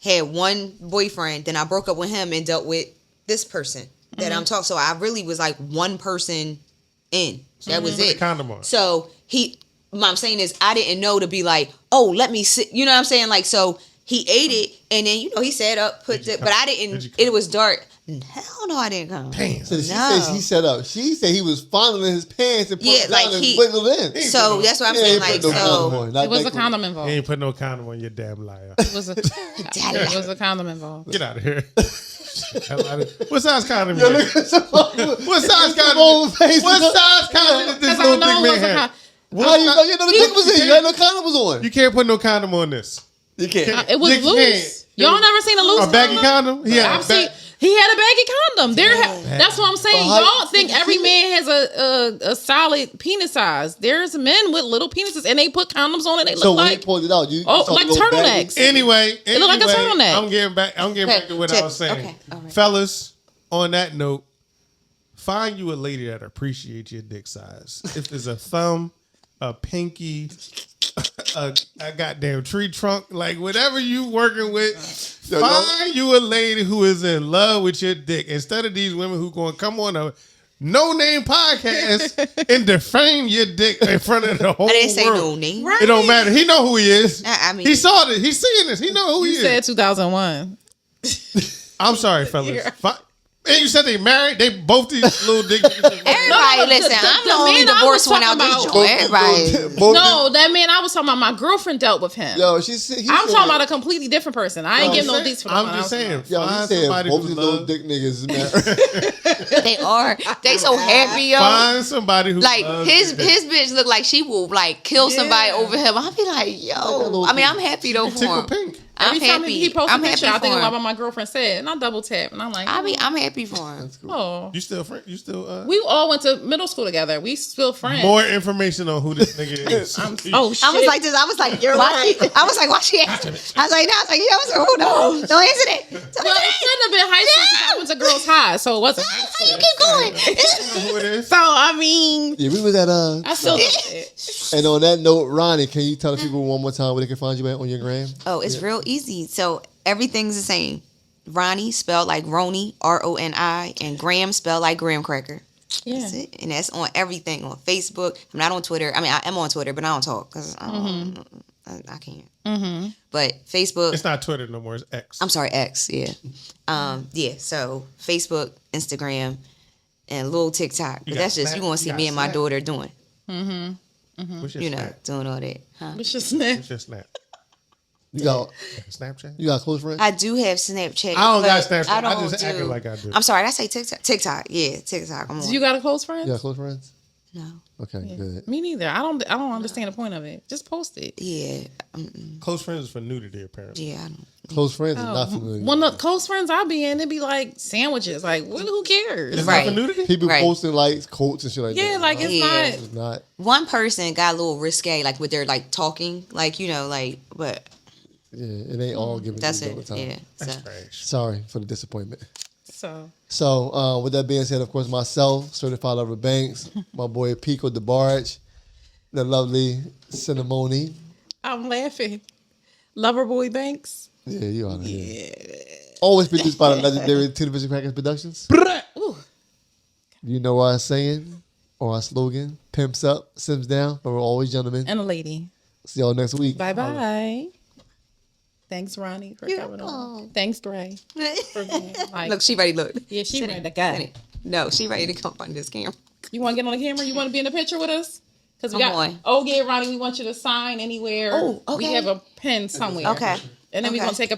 had one boyfriend, then I broke up with him and dealt with this person that I'm talking. So I really was like one person in. That was Put the it. condom on. So what I'm saying is I didn't know to be like, oh, let me sit. You know what I'm saying? Like, so he ate it and then, he set up, but I Did you didn't, come? it was dark. Hell no, I didn't come. Damn. So she No. said he set up. She said he was fondling his pants and put Yeah, it like down and he- wiggled in. So that's what I'm He saying. ain't Like, put no condom so. on. Not It was that a quick. condom He involved. ain't put no condom on, you damn liar. It was a. It was a condom involved. Get out of here. What size condom Yeah, you look got? at some- What size condom? old face. What size condom did this Because I little know thick it man was a have? condom. How you know? You know the dick was in. You had no condom was on. You can't put no condom on this. You can't. It was You loose. can't. Y'all never seen a loose A baggy condom? condom? He had a I've seen. He had a baggy condom. That's what I'm saying. Well, how- Y'all think every man has a solid penis size. There's men with little penises and they put condoms on it. They look So when like he pulled it out, you Oh, saw like the little baggy- turtlenecks. Anyway, look like a turtleneck. I'm getting back to what I was saying. Okay, all right. Fellas, on that note, find you a lady that appreciates your dick size. If there's a thumb, a pinky, a goddamn tree trunk, like whatever you working with, Yo, find you a lady who is in love with your dick. Instead of these women who going to come on a no-name podcast and defame your dick in front of the whole I didn't say world. no name. It don't matter. He know who he is. I mean- he saw this. He's seeing this. He know who you he said is. 2001. I'm sorry, fellas. And you said they married. They both these little dick. Everybody, No, listen, the I'm the man only I divorced was one out talking this about- joint. Everybody. No, that man I was talking about. My girlfriend dealt with him. Yo, I'm talking about a completely different person. I ain't Yo, giving no deets for the I'm one I just was saying. Yo, he Find said somebody both who these little love. dick niggas is married. They are. They so happy, yo. Find somebody who Like loves his your dick. his bitch look like she will like kill somebody over him. I'll be like, yo. I mean, I'm happy though for Tickle him. pink. I'm Every time happy. he posts a I'm picture, I happy think for about him. what my girlfriend said, and I double tap, and I'm like, I'm happy for him. oh. You still friend? You still? We all went to middle school together. We still friends. More information on who this nigga is. Oh shit! I was like this. I was like, you're right. I was like, why she asked me? I was like, no. I was like, yeah. I was like, oh no, don't answer that. well, it shouldn't have been high school because I went to girls' high, so it wasn't high How school. you keep going? Who it is? So I mean, Yeah, we was at I still did it. And on that note, Ronnie, can you tell the people one more time where they can find you at on your gram? Oh, it's real easy. So everything's the same. Ronnie spelled like Roni, Roni, and Graham spelled like graham cracker. Yeah. That's it. And that's on everything, on Facebook. I'm not on Twitter. I mean, I am on Twitter, but I don't talk because I can't. Mm-hmm. But Facebook, It's not Twitter no more. It's X. I'm sorry, X, yeah. Yeah, so Facebook, Instagram, and little TikTok. You But got that's just, Snap? you want to see You me got and my Snap? daughter doing, What's your you know, snap? doing all that. Huh? It's just that. What's your snap? You got Snapchat? you got close friends? I do have Snapchat. I don't got but Snapchat. I I don't just acting like I do. I'm sorry. Did I say TikTok? TikTok. Yeah, TikTok. I'm on. Do you got a close friend? You got close friends? No. Okay, good. Me neither. I don't understand the point of it. Just post it. Yeah. Close friends is for nudity, apparently. Yeah. I don't. Close friends is not familiar. One of the close friends I be in, it'd be like sandwiches. Like, who cares? It's Right. not for nudity? People Right. posting like quotes and shit like that. Yeah, like it's Yeah. not. It's not. One person got a little risque, like with their like talking, like but Yeah, it ain't all given that's to you all it. the time. Yeah. That's So. trash. Sorry for the disappointment. So With that being said, of course, myself, certified lover Banks, my boy Pico DeBarge, the lovely Cinnamoni. I'm laughing. Loverboy Banks. Yeah, you out of here. Always produced by the legendary Television Crackers Productions. Ooh. You know our saying or our slogan: "Pimps up, Sims down," but we're always gentlemen. And a lady. See y'all next week. Bye bye. Thanks, Ronnie, for coming on. Thanks, Dre. For being like, Look, she ready. Look. yeah, she Sit ready it. to go. Sit it. No, she ready to come on this camera. You want to get on the camera? You want to be in the picture with us? Because we Come got. on. Oh yeah, Ronnie, we want you to sign anywhere. Oh, okay. We have a pen somewhere. Okay. And then we're Okay. gonna take a